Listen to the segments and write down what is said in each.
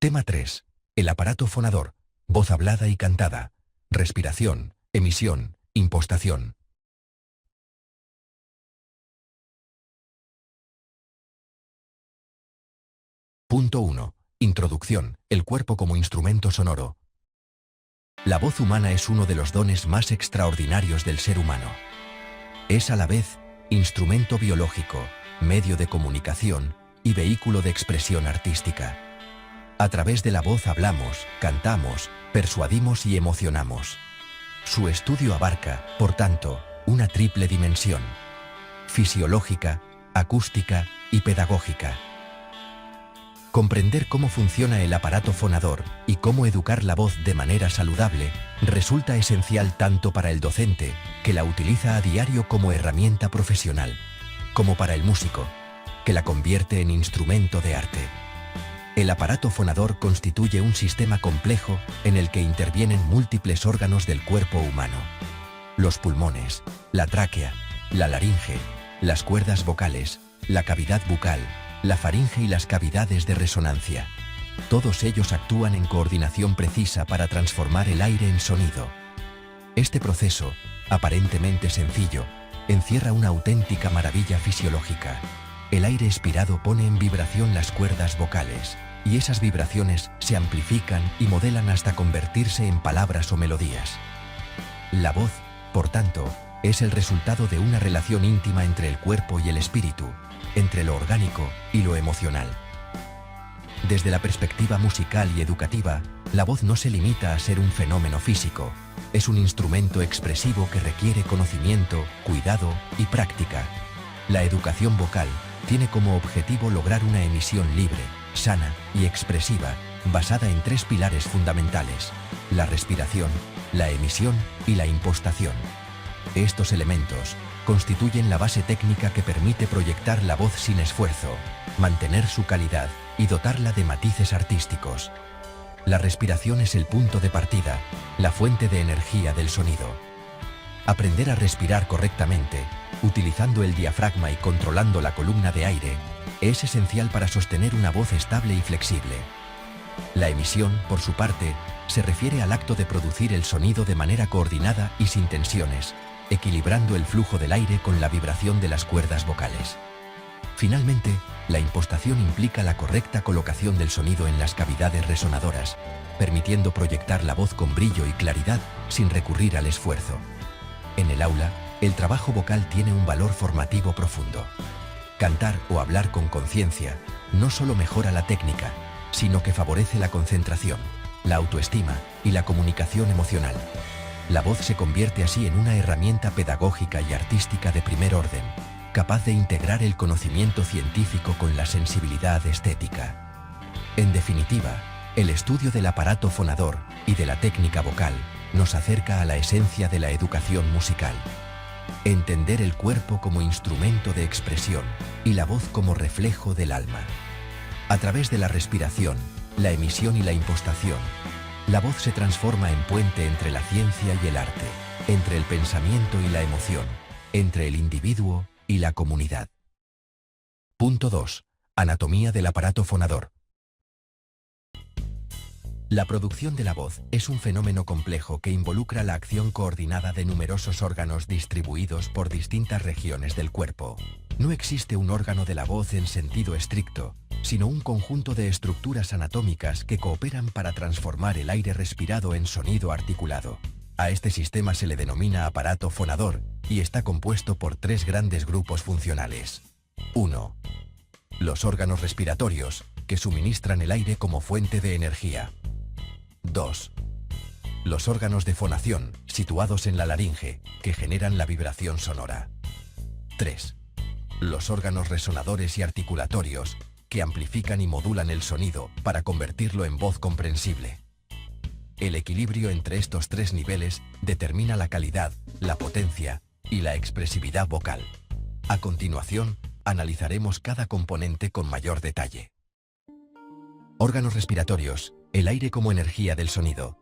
Tema 3. El aparato fonador. Voz hablada y cantada. Respiración, emisión, impostación. Punto 1. Introducción. El cuerpo como instrumento sonoro. La voz humana es uno de los dones más extraordinarios del ser humano. Es a la vez instrumento biológico, medio de comunicación y vehículo de expresión artística. A través de la voz hablamos, cantamos, persuadimos y emocionamos. Su estudio abarca, por tanto, una triple dimensión: fisiológica, acústica y pedagógica. Comprender cómo funciona el aparato fonador y cómo educar la voz de manera saludable resulta esencial tanto para el docente, que la utiliza a diario como herramienta profesional, como para el músico, que la convierte en instrumento de arte. El aparato fonador constituye un sistema complejo en el que intervienen múltiples órganos del cuerpo humano: los pulmones, la tráquea, la laringe, las cuerdas vocales, la cavidad bucal, la faringe y las cavidades de resonancia. Todos ellos actúan en coordinación precisa para transformar el aire en sonido. Este proceso, aparentemente sencillo, encierra una auténtica maravilla fisiológica. El aire expirado pone en vibración las cuerdas vocales, y esas vibraciones se amplifican y modelan hasta convertirse en palabras o melodías. La voz, por tanto, es el resultado de una relación íntima entre el cuerpo y el espíritu, entre lo orgánico y lo emocional. Desde la perspectiva musical y educativa, la voz no se limita a ser un fenómeno físico. Es un instrumento expresivo que requiere conocimiento, cuidado y práctica. La educación vocal tiene como objetivo lograr una emisión libre, sana y expresiva, basada en tres pilares fundamentales: la respiración, la emisión y la impostación. Estos elementos constituyen la base técnica que permite proyectar la voz sin esfuerzo, mantener su calidad y dotarla de matices artísticos. La respiración es el punto de partida, la fuente de energía del sonido. Aprender a respirar correctamente, utilizando el diafragma y controlando la columna de aire, es esencial para sostener una voz estable y flexible. La emisión, por su parte, se refiere al acto de producir el sonido de manera coordinada y sin tensiones, equilibrando el flujo del aire con la vibración de las cuerdas vocales. Finalmente, la impostación implica la correcta colocación del sonido en las cavidades resonadoras, permitiendo proyectar la voz con brillo y claridad sin recurrir al esfuerzo. En el aula, el trabajo vocal tiene un valor formativo profundo. Cantar o hablar con conciencia no solo mejora la técnica, sino que favorece la concentración, la autoestima y la comunicación emocional. La voz se convierte así en una herramienta pedagógica y artística de primer orden, capaz de integrar el conocimiento científico con la sensibilidad estética. En definitiva, el estudio del aparato fonador y de la técnica vocal nos acerca a la esencia de la educación musical. Entender el cuerpo como instrumento de expresión y la voz como reflejo del alma. A través de la respiración, la emisión y la impostación, la voz se transforma en puente entre la ciencia y el arte, entre el pensamiento y la emoción, entre el individuo y la comunidad. Punto 2. Anatomía del aparato fonador. La producción de la voz es un fenómeno complejo que involucra la acción coordinada de numerosos órganos distribuidos por distintas regiones del cuerpo. No existe un órgano de la voz en sentido estricto, sino un conjunto de estructuras anatómicas que cooperan para transformar el aire respirado en sonido articulado. A este sistema se le denomina aparato fonador y está compuesto por tres grandes grupos funcionales. 1. Los órganos respiratorios, que suministran el aire como fuente de energía. 2. Los órganos de fonación, situados en la laringe, que generan la vibración sonora. 3. Los órganos resonadores y articulatorios, que amplifican y modulan el sonido para convertirlo en voz comprensible. El equilibrio entre estos tres niveles determina la calidad, la potencia y la expresividad vocal. A continuación, analizaremos cada componente con mayor detalle. Órganos respiratorios, el aire como energía del sonido.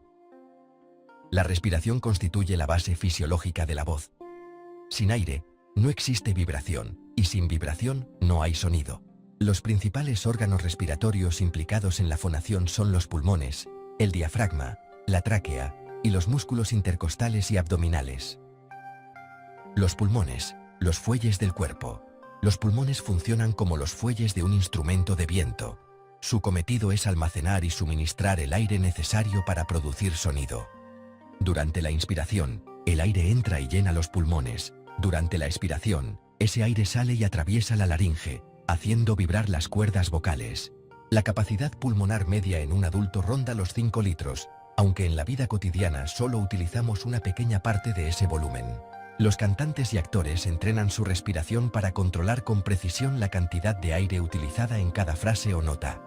La respiración constituye la base fisiológica de la voz. Sin aire, no existe vibración, y sin vibración no hay sonido. Los principales órganos respiratorios implicados en la fonación son los pulmones, el diafragma, la tráquea y los músculos intercostales y abdominales. Los pulmones, los fuelles del cuerpo. Los pulmones funcionan como los fuelles de un instrumento de viento. Su cometido es almacenar y suministrar el aire necesario para producir sonido. Durante la inspiración, el aire entra y llena los pulmones. Durante la expiración, ese aire sale y atraviesa la laringe, haciendo vibrar las cuerdas vocales. La capacidad pulmonar media en un adulto ronda los 5 litros, aunque en la vida cotidiana solo utilizamos una pequeña parte de ese volumen. Los cantantes y actores entrenan su respiración para controlar con precisión la cantidad de aire utilizada en cada frase o nota.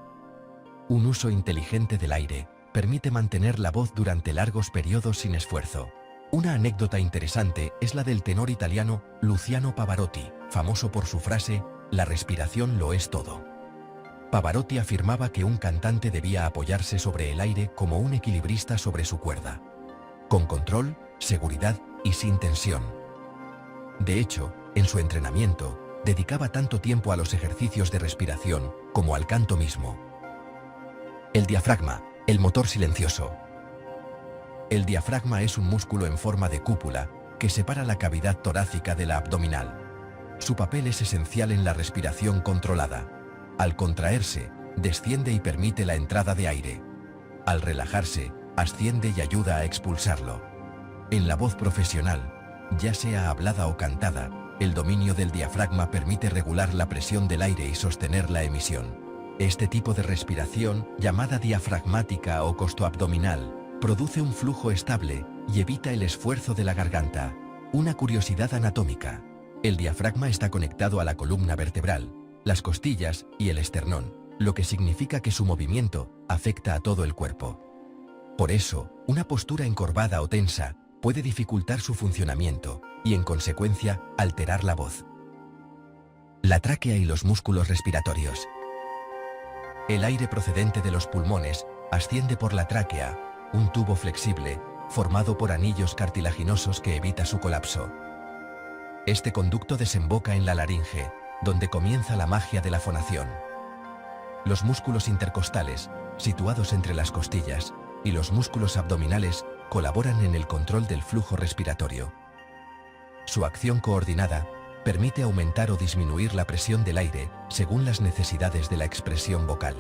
Un uso inteligente del aire permite mantener la voz durante largos periodos sin esfuerzo. Una anécdota interesante es la del tenor italiano Luciano Pavarotti, famoso por su frase «La respiración lo es todo». Pavarotti afirmaba que un cantante debía apoyarse sobre el aire como un equilibrista sobre su cuerda, con control, seguridad y sin tensión. De hecho, en su entrenamiento, dedicaba tanto tiempo a los ejercicios de respiración como al canto mismo. El diafragma, el motor silencioso. El diafragma es un músculo en forma de cúpula que separa la cavidad torácica de la abdominal. Su papel es esencial en la respiración controlada. Al contraerse, desciende y permite la entrada de aire. Al relajarse, asciende y ayuda a expulsarlo. En la voz profesional, ya sea hablada o cantada, el dominio del diafragma permite regular la presión del aire y sostener la emisión. Este tipo de respiración, llamada diafragmática o costoabdominal, produce un flujo estable y evita el esfuerzo de la garganta. Una curiosidad anatómica. El diafragma está conectado a la columna vertebral, las costillas y el esternón, lo que significa que su movimiento afecta a todo el cuerpo. Por eso, una postura encorvada o tensa puede dificultar su funcionamiento y, en consecuencia, alterar la voz. La tráquea y los músculos respiratorios. El aire procedente de los pulmones asciende por la tráquea, un tubo flexible, formado por anillos cartilaginosos que evita su colapso. Este conducto desemboca en la laringe, donde comienza la magia de la fonación. Los músculos intercostales, situados entre las costillas, y los músculos abdominales colaboran en el control del flujo respiratorio. Su acción coordinada permite aumentar o disminuir la presión del aire según las necesidades de la expresión vocal.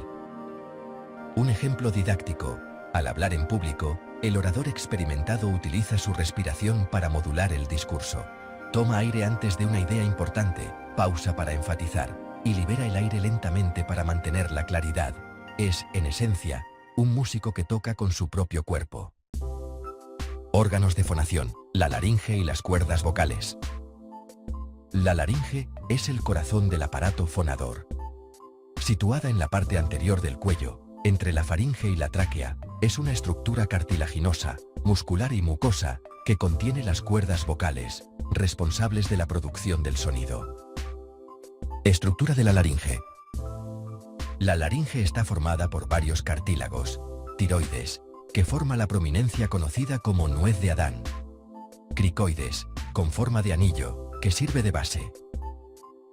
Un ejemplo didáctico: al hablar en público, el orador experimentado utiliza su respiración para modular el discurso. Toma aire antes de una idea importante, pausa para enfatizar, y libera el aire lentamente para mantener la claridad. Es, en esencia, un músico que toca con su propio cuerpo. Órganos de fonación: la laringe y las cuerdas vocales. La laringe es el corazón del aparato fonador. Situada en la parte anterior del cuello, entre la faringe y la tráquea, es una estructura cartilaginosa, muscular y mucosa que contiene las cuerdas vocales, responsables de la producción del sonido. Estructura de la laringe. La laringe está formada por varios cartílagos, tiroides, que forma la prominencia conocida como nuez de Adán. Cricoides, con forma de anillo, que sirve de base.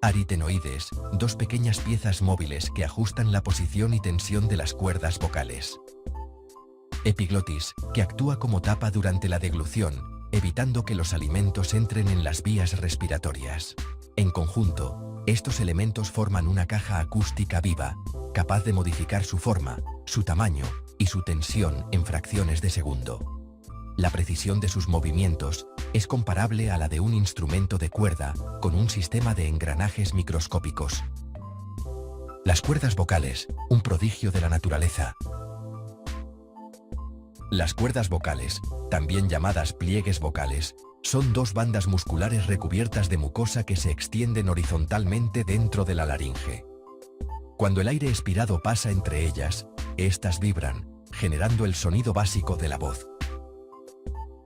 Aritenoides, dos pequeñas piezas móviles que ajustan la posición y tensión de las cuerdas vocales. Epiglotis, que actúa como tapa durante la deglución, evitando que los alimentos entren en las vías respiratorias. En conjunto, estos elementos forman una caja acústica viva, capaz de modificar su forma, su tamaño y su tensión en fracciones de segundo. La precisión de sus movimientos es comparable a la de un instrumento de cuerda con un sistema de engranajes microscópicos. Las cuerdas vocales, un prodigio de la naturaleza. Las cuerdas vocales, también llamadas pliegues vocales, son dos bandas musculares recubiertas de mucosa que se extienden horizontalmente dentro de la laringe. Cuando el aire expirado pasa entre ellas, estas vibran, generando el sonido básico de la voz.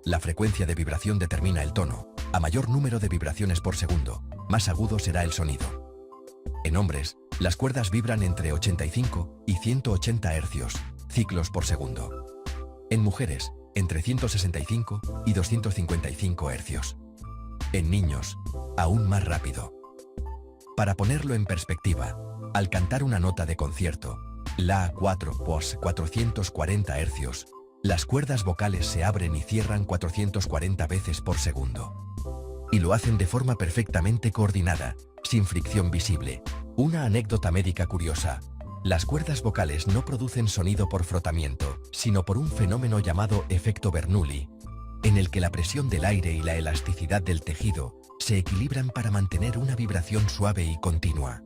La frecuencia de vibración determina el tono. A mayor número de vibraciones por segundo, más agudo será el sonido. En hombres, las cuerdas vibran entre 85 y 180 hercios, ciclos por segundo. En mujeres, entre 165 y 255 hercios. En niños, aún más rápido. Para ponerlo en perspectiva, Al cantar una nota de concierto, la A4 pos 440 Hz, las cuerdas vocales se abren y cierran 440 veces por segundo. Y lo hacen de forma perfectamente coordinada, sin fricción visible. Una anécdota médica curiosa: las cuerdas vocales no producen sonido por frotamiento, sino por un fenómeno llamado efecto Bernoulli, en el que la presión del aire y la elasticidad del tejido se equilibran para mantener una vibración suave y continua.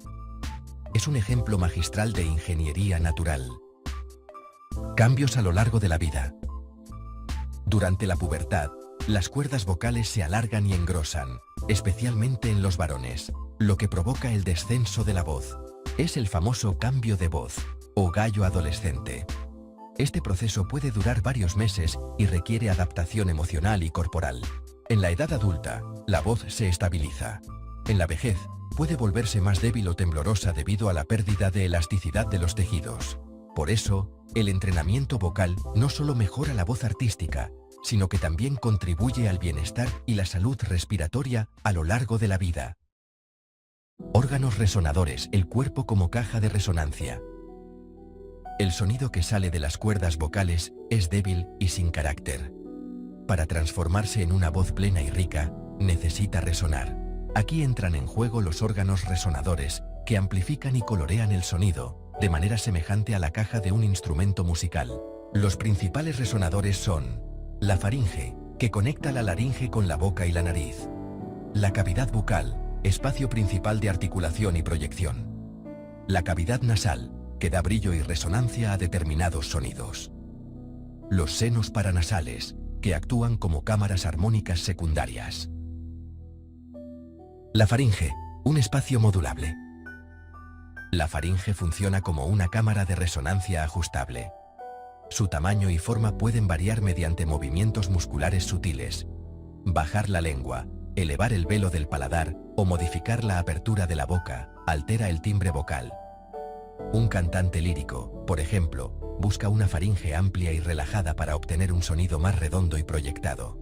Es un ejemplo magistral de ingeniería natural. Cambios a lo largo de la vida. Durante la pubertad, las cuerdas vocales se alargan y engrosan, especialmente en los varones, lo que provoca el descenso de la voz. Es el famoso cambio de voz, o gallo adolescente. Este proceso puede durar varios meses y requiere adaptación emocional y corporal. En la edad adulta, la voz se estabiliza. En la vejez, puede volverse más débil o temblorosa debido a la pérdida de elasticidad de los tejidos. Por eso, el entrenamiento vocal no solo mejora la voz artística, sino que también contribuye al bienestar y la salud respiratoria a lo largo de la vida. Órganos resonadores, el cuerpo como caja de resonancia. El sonido que sale de las cuerdas vocales es débil y sin carácter. Para transformarse en una voz plena y rica, necesita resonar. Aquí entran en juego los órganos resonadores, que amplifican y colorean el sonido, de manera semejante a la caja de un instrumento musical. Los principales resonadores son la faringe, que conecta la laringe con la boca y la nariz. La cavidad bucal, espacio principal de articulación y proyección. La cavidad nasal, que da brillo y resonancia a determinados sonidos. Los senos paranasales, que actúan como cámaras armónicas secundarias. La faringe, un espacio modulable. La faringe funciona como una cámara de resonancia ajustable. Su tamaño y forma pueden variar mediante movimientos musculares sutiles. Bajar la lengua, elevar el velo del paladar o modificar la apertura de la boca altera el timbre vocal. Un cantante lírico, por ejemplo, busca una faringe amplia y relajada para obtener un sonido más redondo y proyectado.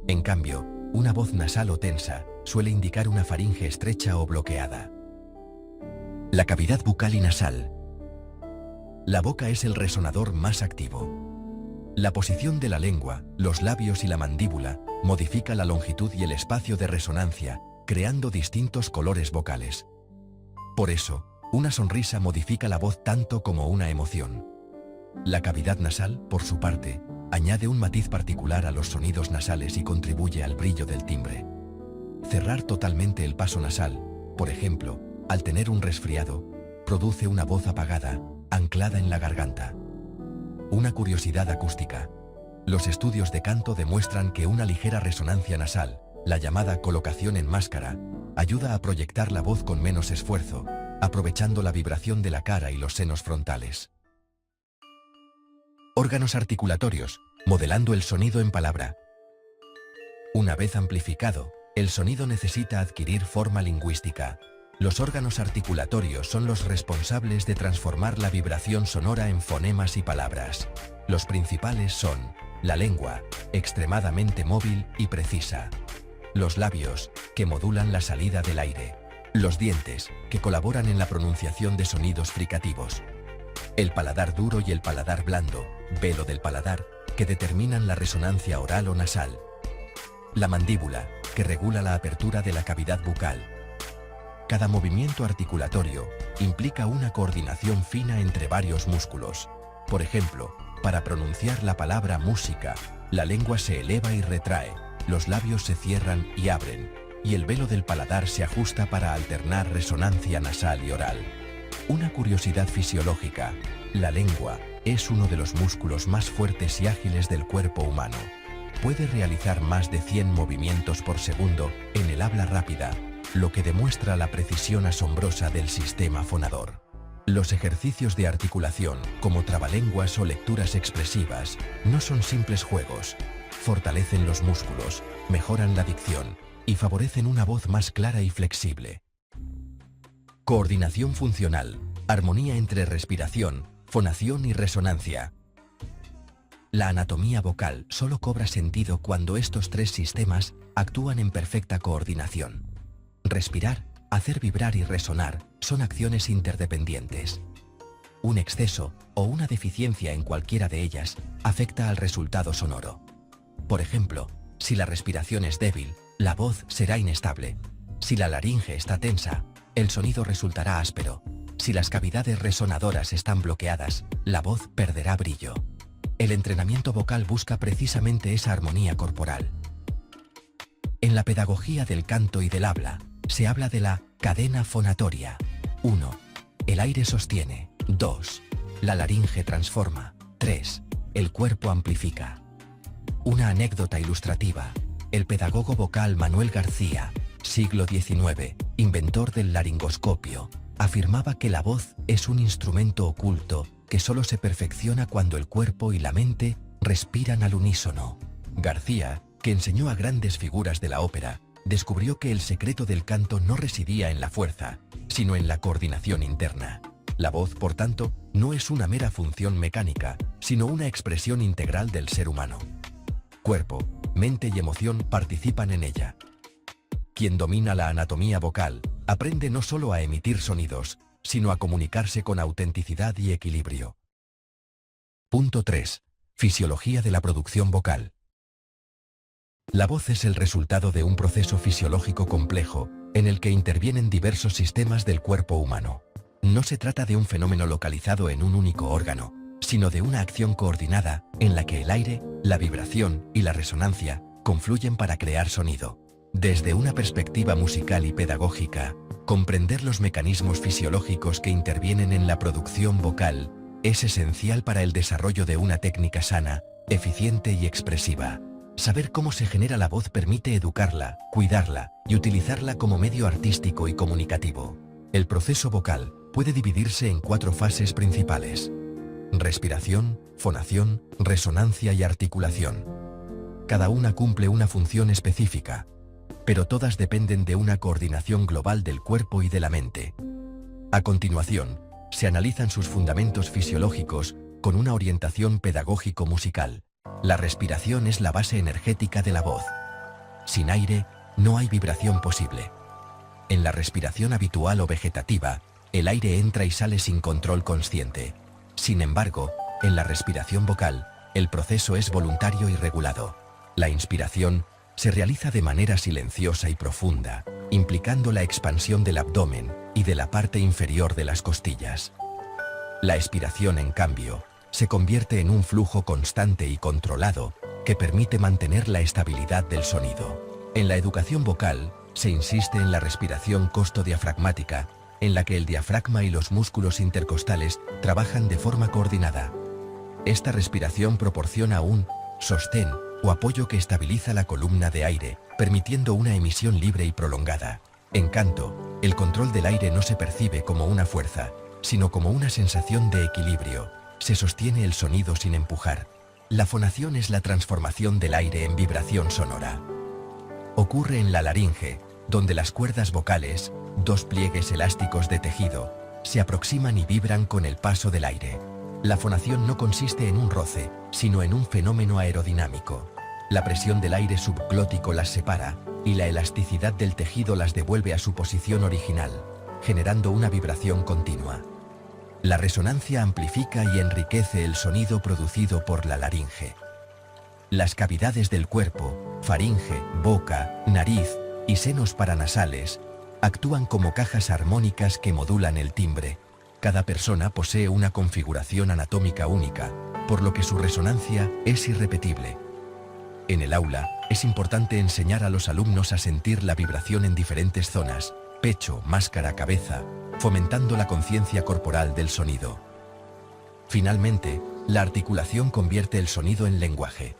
En cambio, una voz nasal o tensa suele indicar una faringe estrecha o bloqueada. La cavidad bucal y nasal. La boca es el resonador más activo. La posición de la lengua, los labios y la mandíbula modifica la longitud y el espacio de resonancia, creando distintos colores vocales. Por eso, una sonrisa modifica la voz tanto como una emoción. La cavidad nasal, por su parte, añade un matiz particular a los sonidos nasales y contribuye al brillo del timbre. Cerrar totalmente el paso nasal, por ejemplo, al tener un resfriado, produce una voz apagada, anclada en la garganta. Una curiosidad acústica. Los estudios de canto demuestran que una ligera resonancia nasal, la llamada colocación en máscara, ayuda a proyectar la voz con menos esfuerzo, aprovechando la vibración de la cara y los senos frontales. Órganos articulatorios, modelando el sonido en palabra. Una vez amplificado, el sonido necesita adquirir forma lingüística. Los órganos articulatorios son los responsables de transformar la vibración sonora en fonemas y palabras. Los principales son la lengua, extremadamente móvil y precisa. Los labios, que modulan la salida del aire. Los dientes, que colaboran en la pronunciación de sonidos fricativos. El paladar duro y el paladar blando, velo del paladar, que determinan la resonancia oral o nasal. La mandíbula, que regula la apertura de la cavidad bucal. Cada movimiento articulatorio implica una coordinación fina entre varios músculos. Por ejemplo, para pronunciar la palabra música, la lengua se eleva y retrae, los labios se cierran y abren, y el velo del paladar se ajusta para alternar resonancia nasal y oral. Una curiosidad fisiológica: la lengua es uno de los músculos más fuertes y ágiles del cuerpo humano. Puede realizar más de 100 movimientos por segundo en el habla rápida, lo que demuestra la precisión asombrosa del sistema fonador. Los ejercicios de articulación, como trabalenguas o lecturas expresivas, no son simples juegos. Fortalecen los músculos, mejoran la dicción y favorecen una voz más clara y flexible. Coordinación funcional, armonía entre respiración, fonación y resonancia. La anatomía vocal solo cobra sentido cuando estos tres sistemas actúan en perfecta coordinación. Respirar hacer vibrar y resonar son acciones interdependientes. Un exceso o una deficiencia en cualquiera de ellas afecta al resultado sonoro. Por ejemplo, si la respiración es débil, la voz será inestable. Si la laringe está tensa, el sonido resultará áspero. Si las cavidades resonadoras están bloqueadas, la voz perderá brillo. El entrenamiento vocal busca precisamente esa armonía corporal. En la pedagogía del canto y del habla, se habla de la cadena fonatoria. 1. El aire sostiene. 2. La laringe transforma. 3. El cuerpo amplifica. Una anécdota ilustrativa. El pedagogo vocal Manuel García, siglo XIX, inventor del laringoscopio, afirmaba que la voz es un instrumento oculto que solo se perfecciona cuando el cuerpo y la mente respiran al unísono. García, que enseñó a grandes figuras de la ópera, descubrió que el secreto del canto no residía en la fuerza, sino en la coordinación interna. La voz, por tanto, no es una mera función mecánica, sino una expresión integral del ser humano. Cuerpo, mente y emoción participan en ella. Quien domina la anatomía vocal, aprende no solo a emitir sonidos, sino a comunicarse con autenticidad y equilibrio. Punto 3. Fisiología de la producción vocal. La voz es el resultado de un proceso fisiológico complejo, en el que intervienen diversos sistemas del cuerpo humano. No se trata de un fenómeno localizado en un único órgano, sino de una acción coordinada, en la que el aire, la vibración y la resonancia confluyen para crear sonido. Desde una perspectiva musical y pedagógica, comprender los mecanismos fisiológicos que intervienen en la producción vocal es esencial para el desarrollo de una técnica sana, eficiente y expresiva. Saber cómo se genera la voz permite educarla, cuidarla y utilizarla como medio artístico y comunicativo. El proceso vocal puede dividirse en 4 fases principales: respiración, fonación, resonancia y articulación. Cada una cumple una función específica, pero todas dependen de una coordinación global del cuerpo y de la mente. A continuación, se analizan sus fundamentos fisiológicos con una orientación pedagógico-musical. La respiración es la base energética de la voz. Sin aire, no hay vibración posible. En la respiración habitual o vegetativa, el aire entra y sale sin control consciente. Sin embargo, en la respiración vocal, el proceso es voluntario y regulado. La inspiración se realiza de manera silenciosa y profunda, implicando la expansión del abdomen y de la parte inferior de las costillas. La expiración, en cambio, se convierte en un flujo constante y controlado que permite mantener la estabilidad del sonido. En la educación vocal, se insiste en la respiración costodiafragmática, en la que el diafragma y los músculos intercostales trabajan de forma coordinada. Esta respiración proporciona un sostén o apoyo que estabiliza la columna de aire, permitiendo una emisión libre y prolongada. En canto, el control del aire no se percibe como una fuerza, sino como una sensación de equilibrio. Se sostiene el sonido sin empujar. La fonación es la transformación del aire en vibración sonora. Ocurre en la laringe, donde las cuerdas vocales, 2 pliegues elásticos de tejido, se aproximan y vibran con el paso del aire. La fonación no consiste en un roce, sino en un fenómeno aerodinámico. La presión del aire subglótico las separa, y la elasticidad del tejido las devuelve a su posición original, generando una vibración continua. La resonancia amplifica y enriquece el sonido producido por la laringe. Las cavidades del cuerpo, faringe, boca, nariz y senos paranasales, actúan como cajas armónicas que modulan el timbre. Cada persona posee una configuración anatómica única, por lo que su resonancia es irrepetible. En el aula, es importante enseñar a los alumnos a sentir la vibración en diferentes zonas: pecho, máscara, cabeza, fomentando la conciencia corporal del sonido. Finalmente, la articulación convierte el sonido en lenguaje.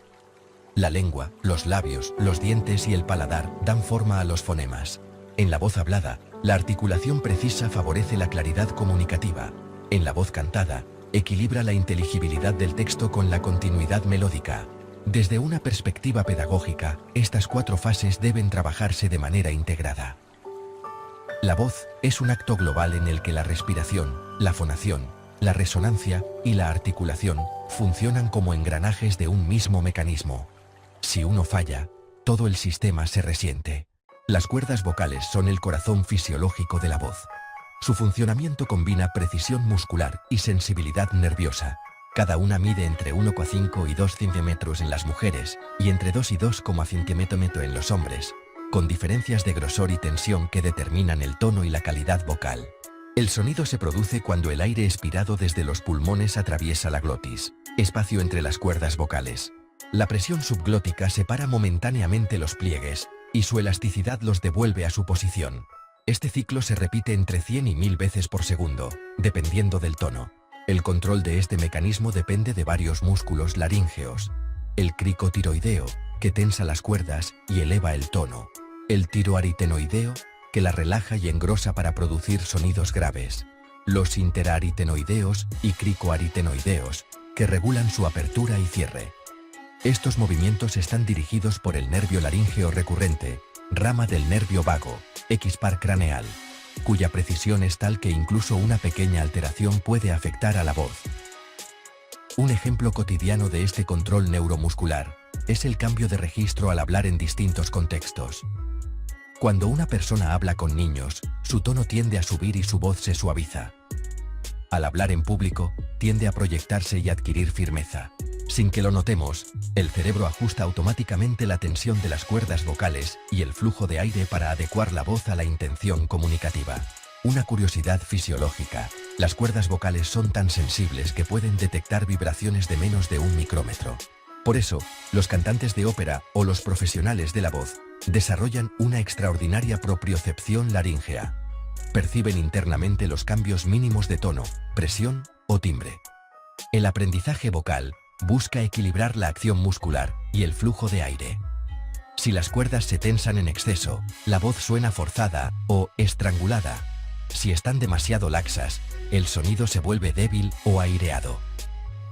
La lengua, los labios, los dientes y el paladar dan forma a los fonemas. En la voz hablada, la articulación precisa favorece la claridad comunicativa. En la voz cantada, equilibra la inteligibilidad del texto con la continuidad melódica. Desde una perspectiva pedagógica, estas 4 fases deben trabajarse de manera integrada. La voz es un acto global en el que la respiración, la fonación, la resonancia y la articulación funcionan como engranajes de un mismo mecanismo. Si uno falla, todo el sistema se resiente. Las cuerdas vocales son el corazón fisiológico de la voz. Su funcionamiento combina precisión muscular y sensibilidad nerviosa. Cada una mide entre 1,5 y 2 centímetros en las mujeres y entre 2 y 2,5 centímetros en los hombres, con diferencias de grosor y tensión que determinan el tono y la calidad vocal. El sonido se produce cuando el aire expirado desde los pulmones atraviesa la glotis, espacio entre las cuerdas vocales. La presión subglótica separa momentáneamente los pliegues y su elasticidad los devuelve a su posición. Este ciclo se repite entre 100 y 1000 veces por segundo, dependiendo del tono. El control de este mecanismo depende de varios músculos laríngeos. El cricotiroideo, que tensa las cuerdas y eleva el tono. El tiroaritenoideo, que la relaja y engrosa para producir sonidos graves. Los interaritenoideos y cricoaritenoideos, que regulan su apertura y cierre. Estos movimientos están dirigidos por el nervio laríngeo recurrente, rama del nervio vago, equispar craneal, cuya precisión es tal que incluso una pequeña alteración puede afectar a la voz. Un ejemplo cotidiano de este control neuromuscular es el cambio de registro al hablar en distintos contextos. Cuando una persona habla con niños, su tono tiende a subir y su voz se suaviza. Al hablar en público, tiende a proyectarse y adquirir firmeza. Sin que lo notemos, el cerebro ajusta automáticamente la tensión de las cuerdas vocales y el flujo de aire para adecuar la voz a la intención comunicativa. Una curiosidad fisiológica: las cuerdas vocales son tan sensibles que pueden detectar vibraciones de menos de 1 micrómetro. Por eso, los cantantes de ópera o los profesionales de la voz desarrollan una extraordinaria propriocepción laríngea. Perciben internamente los cambios mínimos de tono, presión o timbre. El aprendizaje vocal busca equilibrar la acción muscular y el flujo de aire. Si las cuerdas se tensan en exceso, la voz suena forzada o estrangulada. Si están demasiado laxas, el sonido se vuelve débil o aireado.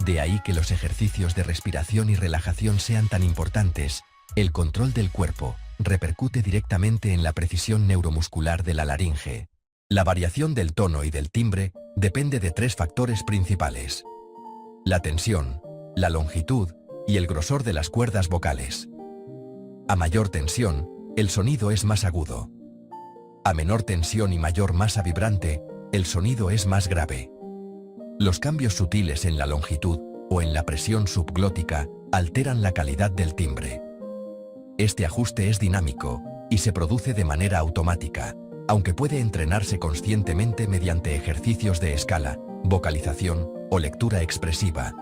De ahí que los ejercicios de respiración y relajación sean tan importantes. El control del cuerpo repercute directamente en la precisión neuromuscular de la laringe. La variación del tono y del timbre depende de 3 factores principales: la tensión, la longitud y el grosor de las cuerdas vocales. A mayor tensión, el sonido es más agudo. A menor tensión y mayor masa vibrante, el sonido es más grave. Los cambios sutiles en la longitud o en la presión subglótica alteran la calidad del timbre. Este ajuste es dinámico y se produce de manera automática, aunque puede entrenarse conscientemente mediante ejercicios de escala, vocalización o lectura expresiva.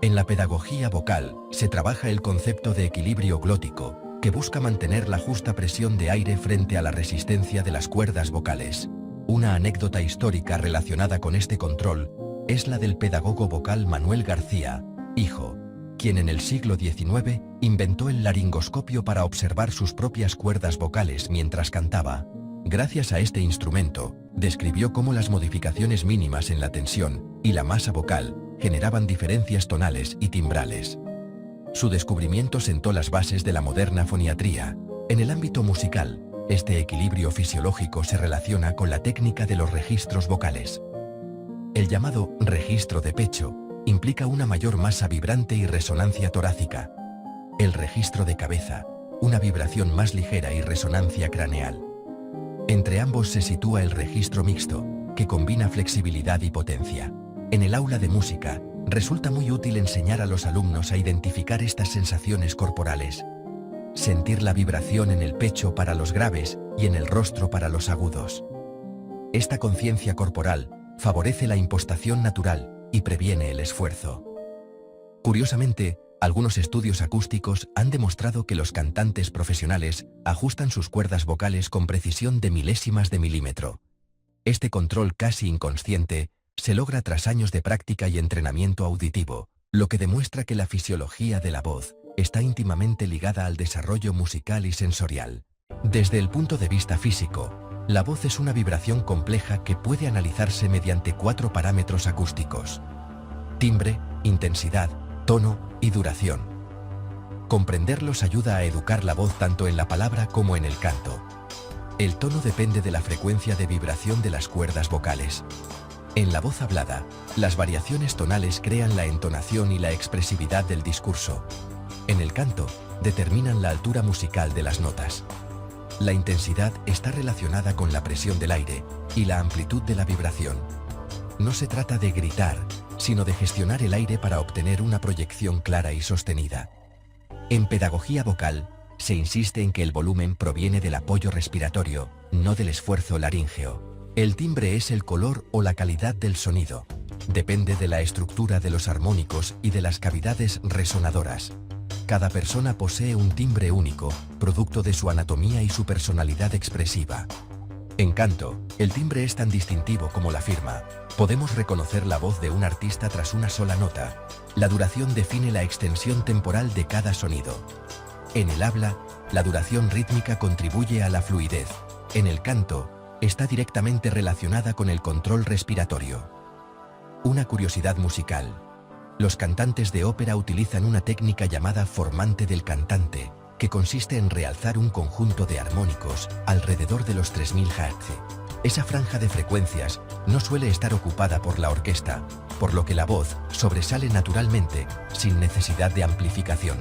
En la pedagogía vocal se trabaja el concepto de equilibrio glótico, que busca mantener la justa presión de aire frente a la resistencia de las cuerdas vocales. Una anécdota histórica relacionada con este control es la del pedagogo vocal Manuel García, hijo, quien en el siglo XIX inventó el laringoscopio para observar sus propias cuerdas vocales mientras cantaba. Gracias a este instrumento, describió cómo las modificaciones mínimas en la tensión y la masa vocal generaban diferencias tonales y timbrales. Su descubrimiento sentó las bases de la moderna foniatría. En el ámbito musical, este equilibrio fisiológico se relaciona con la técnica de los registros vocales. El llamado registro de pecho implica una mayor masa vibrante y resonancia torácica. El registro de cabeza, una vibración más ligera y resonancia craneal. Entre ambos se sitúa el registro mixto, que combina flexibilidad y potencia. En el aula de música, resulta muy útil enseñar a los alumnos a identificar estas sensaciones corporales. Sentir la vibración en el pecho para los graves y en el rostro para los agudos. Esta conciencia corporal favorece la impostación natural y previene el esfuerzo. Curiosamente, algunos estudios acústicos han demostrado que los cantantes profesionales ajustan sus cuerdas vocales con precisión de milésimas de milímetro. Este control casi inconsciente se logra tras años de práctica y entrenamiento auditivo, lo que demuestra que la fisiología de la voz está íntimamente ligada al desarrollo musical y sensorial. Desde el punto de vista físico, la voz es una vibración compleja que puede analizarse mediante 4 parámetros acústicos: timbre, intensidad, tono y duración. Comprenderlos ayuda a educar la voz tanto en la palabra como en el canto. El tono depende de la frecuencia de vibración de las cuerdas vocales. En la voz hablada, las variaciones tonales crean la entonación y la expresividad del discurso. En el canto, determinan la altura musical de las notas. La intensidad está relacionada con la presión del aire y la amplitud de la vibración. No se trata de gritar, sino de gestionar el aire para obtener una proyección clara y sostenida. En pedagogía vocal, se insiste en que el volumen proviene del apoyo respiratorio, no del esfuerzo laríngeo. El timbre es el color o la calidad del sonido. Depende de la estructura de los armónicos y de las cavidades resonadoras. Cada persona posee un timbre único, producto de su anatomía y su personalidad expresiva. En canto, el timbre es tan distintivo como la firma. Podemos reconocer la voz de un artista tras una sola nota. La duración define la extensión temporal de cada sonido. En el habla, la duración rítmica contribuye a la fluidez. En el canto, está directamente relacionada con el control respiratorio. Una curiosidad musical. Los cantantes de ópera utilizan una técnica llamada formante del cantante, que consiste en realzar un conjunto de armónicos alrededor de los 3000 Hz. Esa franja de frecuencias no suele estar ocupada por la orquesta, por lo que la voz sobresale naturalmente, sin necesidad de amplificación.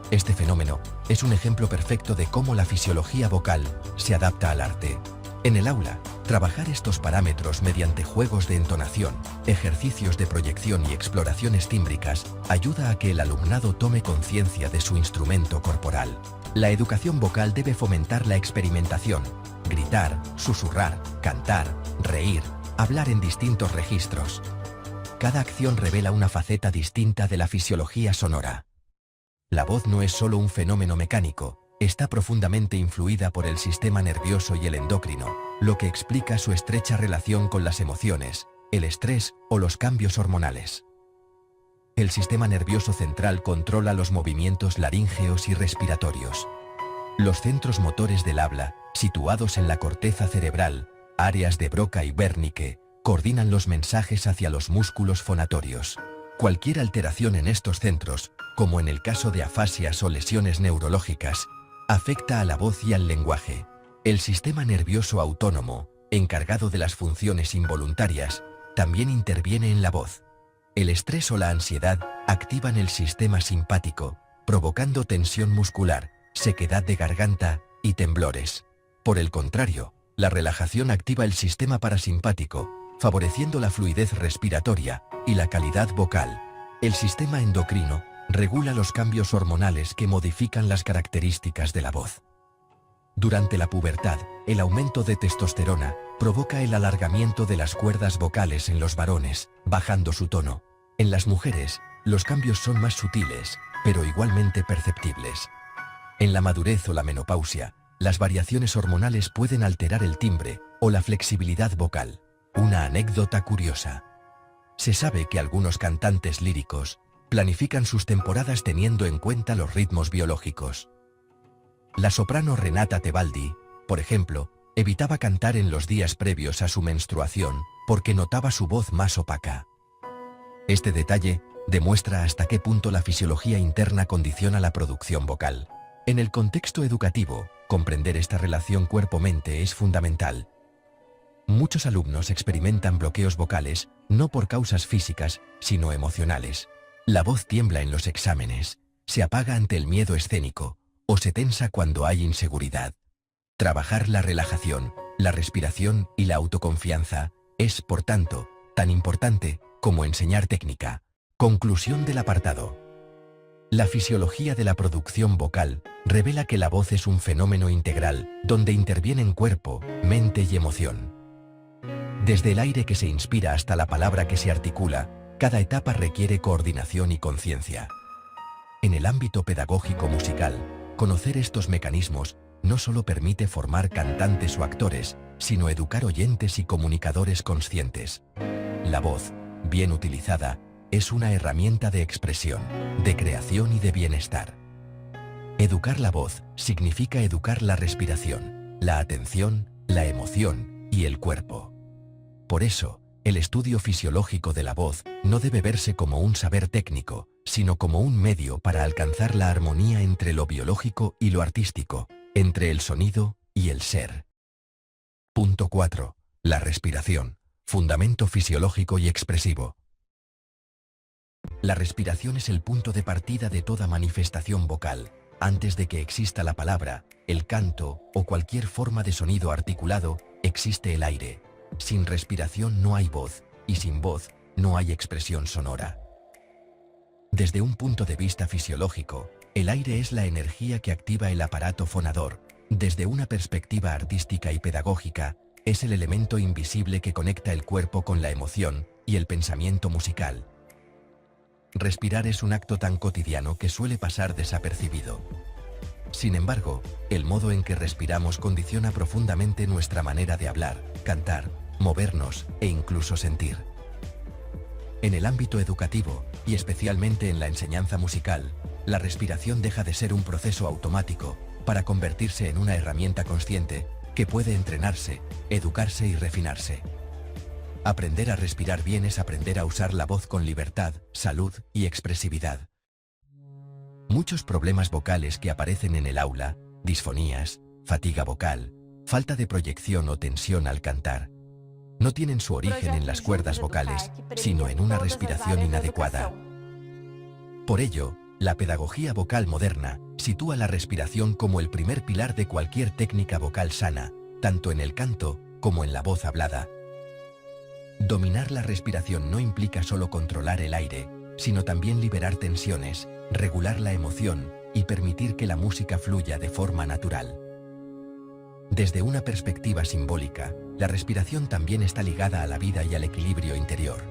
Este fenómeno es un ejemplo perfecto de cómo la fisiología vocal se adapta al arte. En el aula, trabajar estos parámetros mediante juegos de entonación, ejercicios de proyección y exploraciones tímbricas ayuda a que el alumnado tome conciencia de su instrumento corporal. La educación vocal debe fomentar la experimentación, gritar, susurrar, cantar, reír, hablar en distintos registros. Cada acción revela una faceta distinta de la fisiología sonora. La voz no es solo un fenómeno mecánico, está profundamente influida por el sistema nervioso y el endocrino, lo que explica su estrecha relación con las emociones, el estrés o los cambios hormonales. El sistema nervioso central controla los movimientos laríngeos y respiratorios. Los centros motores del habla, situados en la corteza cerebral, áreas de Broca y Wernicke, coordinan los mensajes hacia los músculos fonatorios. Cualquier alteración en estos centros, como en el caso de afasias o lesiones neurológicas, afecta a la voz y al lenguaje. El sistema nervioso autónomo, encargado de las funciones involuntarias, también interviene en la voz. El estrés o la ansiedad activan el sistema simpático, provocando tensión muscular, sequedad de garganta y temblores. Por el contrario, la relajación activa el sistema parasimpático, favoreciendo la fluidez respiratoria y la calidad vocal. El sistema endocrino regula los cambios hormonales que modifican las características de la voz. Durante la pubertad, el aumento de testosterona provoca el alargamiento de las cuerdas vocales en los varones, bajando su tono. En las mujeres, los cambios son más sutiles, pero igualmente perceptibles. En la madurez o la menopausia, las variaciones hormonales pueden alterar el timbre o la flexibilidad vocal. Una anécdota curiosa. Se sabe que algunos cantantes líricos planifican sus temporadas teniendo en cuenta los ritmos biológicos. La soprano Renata Tebaldi, por ejemplo, evitaba cantar en los días previos a su menstruación porque notaba su voz más opaca. Este detalle demuestra hasta qué punto la fisiología interna condiciona la producción vocal. En el contexto educativo, comprender esta relación cuerpo-mente es fundamental. Muchos alumnos experimentan bloqueos vocales no por causas físicas, sino emocionales. La voz tiembla en los exámenes, se apaga ante el miedo escénico o se tensa cuando hay inseguridad. Trabajar la relajación, la respiración y la autoconfianza es, por tanto, tan importante como enseñar técnica. Conclusión del apartado. La fisiología de la producción vocal revela que la voz es un fenómeno integral donde intervienen cuerpo, mente y emoción. Desde el aire que se inspira hasta la palabra que se articula, cada etapa requiere coordinación y conciencia. En el ámbito pedagógico musical, conocer estos mecanismos no solo permite formar cantantes o actores, sino educar oyentes y comunicadores conscientes. La voz, bien utilizada, es una herramienta de expresión, de creación y de bienestar. Educar la voz significa educar la respiración, la atención, la emoción y el cuerpo. Por eso, el estudio fisiológico de la voz no debe verse como un saber técnico, sino como un medio para alcanzar la armonía entre lo biológico y lo artístico, entre el sonido y el ser. Punto 4. La respiración, fundamento fisiológico y expresivo. La respiración es el punto de partida de toda manifestación vocal. Antes de que exista la palabra, el canto o cualquier forma de sonido articulado, existe el aire. Sin respiración no hay voz, y sin voz no hay expresión sonora. Desde un punto de vista fisiológico, el aire es la energía que activa el aparato fonador. Desde una perspectiva artística y pedagógica, es el elemento invisible que conecta el cuerpo con la emoción y el pensamiento musical. Respirar es un acto tan cotidiano que suele pasar desapercibido. Sin embargo, el modo en que respiramos condiciona profundamente nuestra manera de hablar, cantar, movernos e incluso sentir. En el ámbito educativo, y especialmente en la enseñanza musical, la respiración deja de ser un proceso automático para convertirse en una herramienta consciente que puede entrenarse, educarse y refinarse. Aprender a respirar bien es aprender a usar la voz con libertad, salud y expresividad. Muchos problemas vocales que aparecen en el aula, disfonías, fatiga vocal, falta de proyección o tensión al cantar, no tienen su origen en las cuerdas vocales, sino en una respiración inadecuada. Por ello, la pedagogía vocal moderna sitúa la respiración como el primer pilar de cualquier técnica vocal sana, tanto en el canto como en la voz hablada. Dominar la respiración no implica solo controlar el aire, sino también liberar tensiones, regular la emoción y permitir que la música fluya de forma natural. Desde una perspectiva simbólica, la respiración también está ligada a la vida y al equilibrio interior.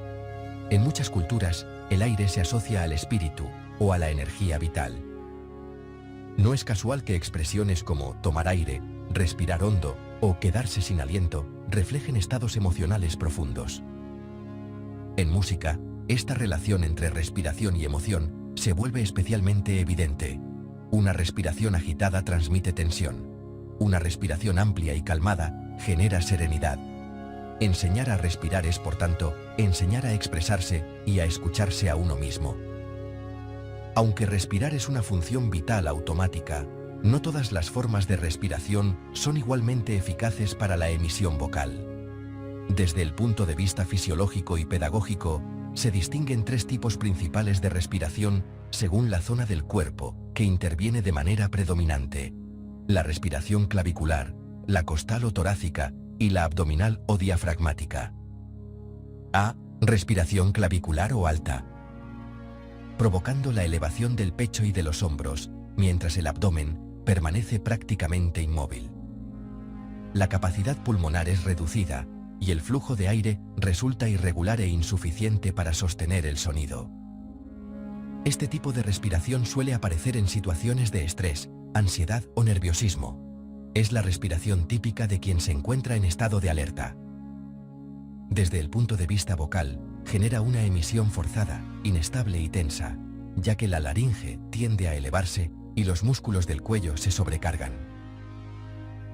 En muchas culturas, el aire se asocia al espíritu o a la energía vital. No es casual que expresiones como tomar aire, respirar hondo o quedarse sin aliento reflejen estados emocionales profundos. En música, esta relación entre respiración y emoción se vuelve especialmente evidente. Una respiración agitada transmite tensión. Una respiración amplia y calmada genera serenidad. Enseñar a respirar es, por tanto, enseñar a expresarse y a escucharse a uno mismo. Aunque respirar es una función vital automática, no todas las formas de respiración son igualmente eficaces para la emisión vocal. Desde el punto de vista fisiológico y pedagógico, se distinguen tres tipos principales de respiración según la zona del cuerpo que interviene de manera predominante: la respiración clavicular, la costal o torácica y la abdominal o diafragmática. A. Respiración clavicular o alta, provocando la elevación del pecho y de los hombros, mientras el abdomen permanece prácticamente inmóvil. La capacidad pulmonar es reducida y el flujo de aire resulta irregular e insuficiente para sostener el sonido. Este tipo de respiración suele aparecer en situaciones de estrés, ansiedad o nerviosismo. Es la respiración típica de quien se encuentra en estado de alerta. Desde el punto de vista vocal, genera una emisión forzada, inestable y tensa, ya que la laringe tiende a elevarse y los músculos del cuello se sobrecargan.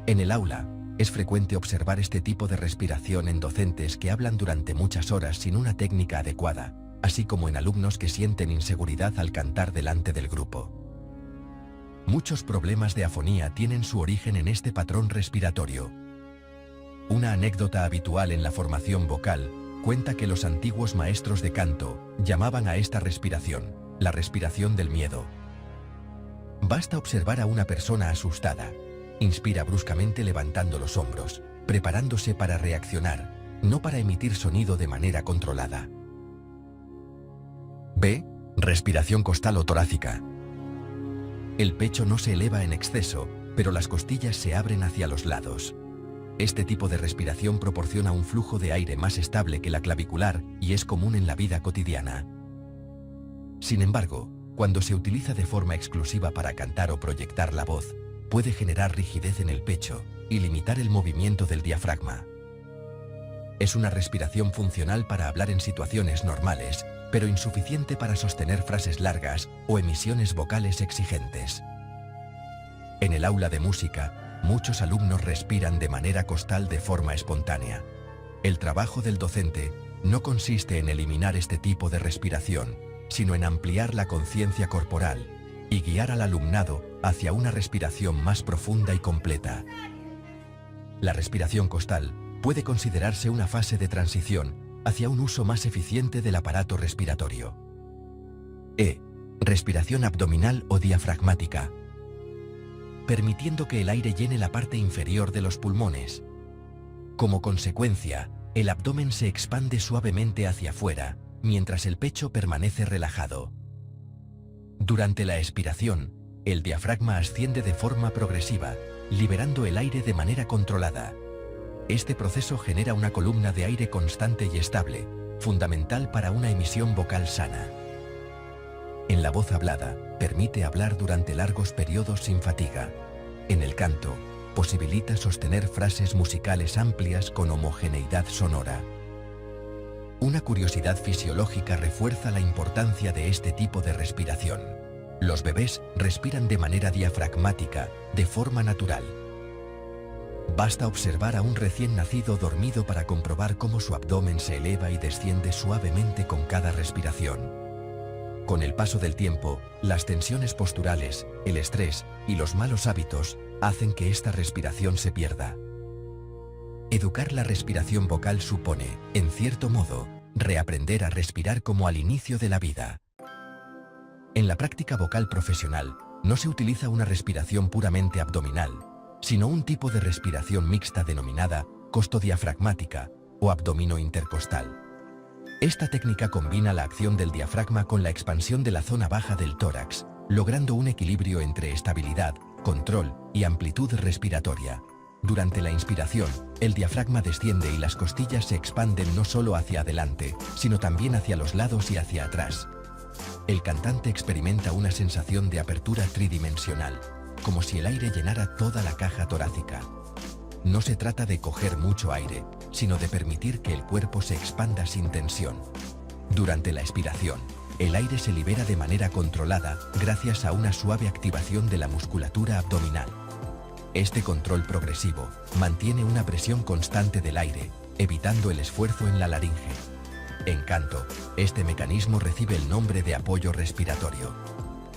En el aula, es frecuente observar este tipo de respiración en docentes que hablan durante muchas horas sin una técnica adecuada, así como en alumnos que sienten inseguridad al cantar delante del grupo. Muchos problemas de afonía tienen su origen en este patrón respiratorio. Una anécdota habitual en la formación vocal cuenta que los antiguos maestros de canto llamaban a esta respiración la respiración del miedo. Basta observar a una persona asustada. Inspira bruscamente levantando los hombros, preparándose para reaccionar, no para emitir sonido de manera controlada. B. Respiración costal o torácica. El pecho no se eleva en exceso, pero las costillas se abren hacia los lados. Este tipo de respiración proporciona un flujo de aire más estable que la clavicular y es común en la vida cotidiana. Sin embargo, cuando se utiliza de forma exclusiva para cantar o proyectar la voz, puede generar rigidez en el pecho y limitar el movimiento del diafragma. Es una respiración funcional para hablar en situaciones normales, pero insuficiente para sostener frases largas o emisiones vocales exigentes. En el aula de música, muchos alumnos respiran de manera costal de forma espontánea. El trabajo del docente no consiste en eliminar este tipo de respiración, sino en ampliar la conciencia corporal y guiar al alumnado hacia una respiración más profunda y completa. La respiración costal puede considerarse una fase de transición hacia un uso más eficiente del aparato respiratorio. E. Respiración abdominal o diafragmática. permitiendo que el aire llene la parte inferior de los pulmones. Como consecuencia, el abdomen se expande suavemente hacia afuera, mientras el pecho permanece relajado. Durante la expiración, el diafragma asciende de forma progresiva, liberando el aire de manera controlada. Este proceso genera una columna de aire constante y estable, fundamental para una emisión vocal sana. En la voz hablada, permite hablar durante largos periodos sin fatiga. En el canto, posibilita sostener frases musicales amplias con homogeneidad sonora. Una curiosidad fisiológica refuerza la importancia de este tipo de respiración. Los bebés respiran de manera diafragmática, de forma natural. Basta observar a un recién nacido dormido para comprobar cómo su abdomen se eleva y desciende suavemente con cada respiración. Con el paso del tiempo, las tensiones posturales, el estrés y los malos hábitos hacen que esta respiración se pierda. Educar la respiración vocal supone, en cierto modo, reaprender a respirar como al inicio de la vida. En la práctica vocal profesional, no se utiliza una respiración puramente abdominal, sino un tipo de respiración mixta denominada costodiafragmática o abdomino intercostal. Esta técnica combina la acción del diafragma con la expansión de la zona baja del tórax, logrando un equilibrio entre estabilidad, control y amplitud respiratoria. Durante la inspiración, el diafragma desciende y las costillas se expanden no solo hacia adelante, sino también hacia los lados y hacia atrás. El cantante experimenta una sensación de apertura tridimensional, como si el aire llenara toda la caja torácica. No se trata de coger mucho aire, sino de permitir que el cuerpo se expanda sin tensión. Durante la expiración, el aire se libera de manera controlada gracias a una suave activación de la musculatura abdominal. Este control progresivo mantiene una presión constante del aire, evitando el esfuerzo en la laringe. En canto, este mecanismo recibe el nombre de apoyo respiratorio.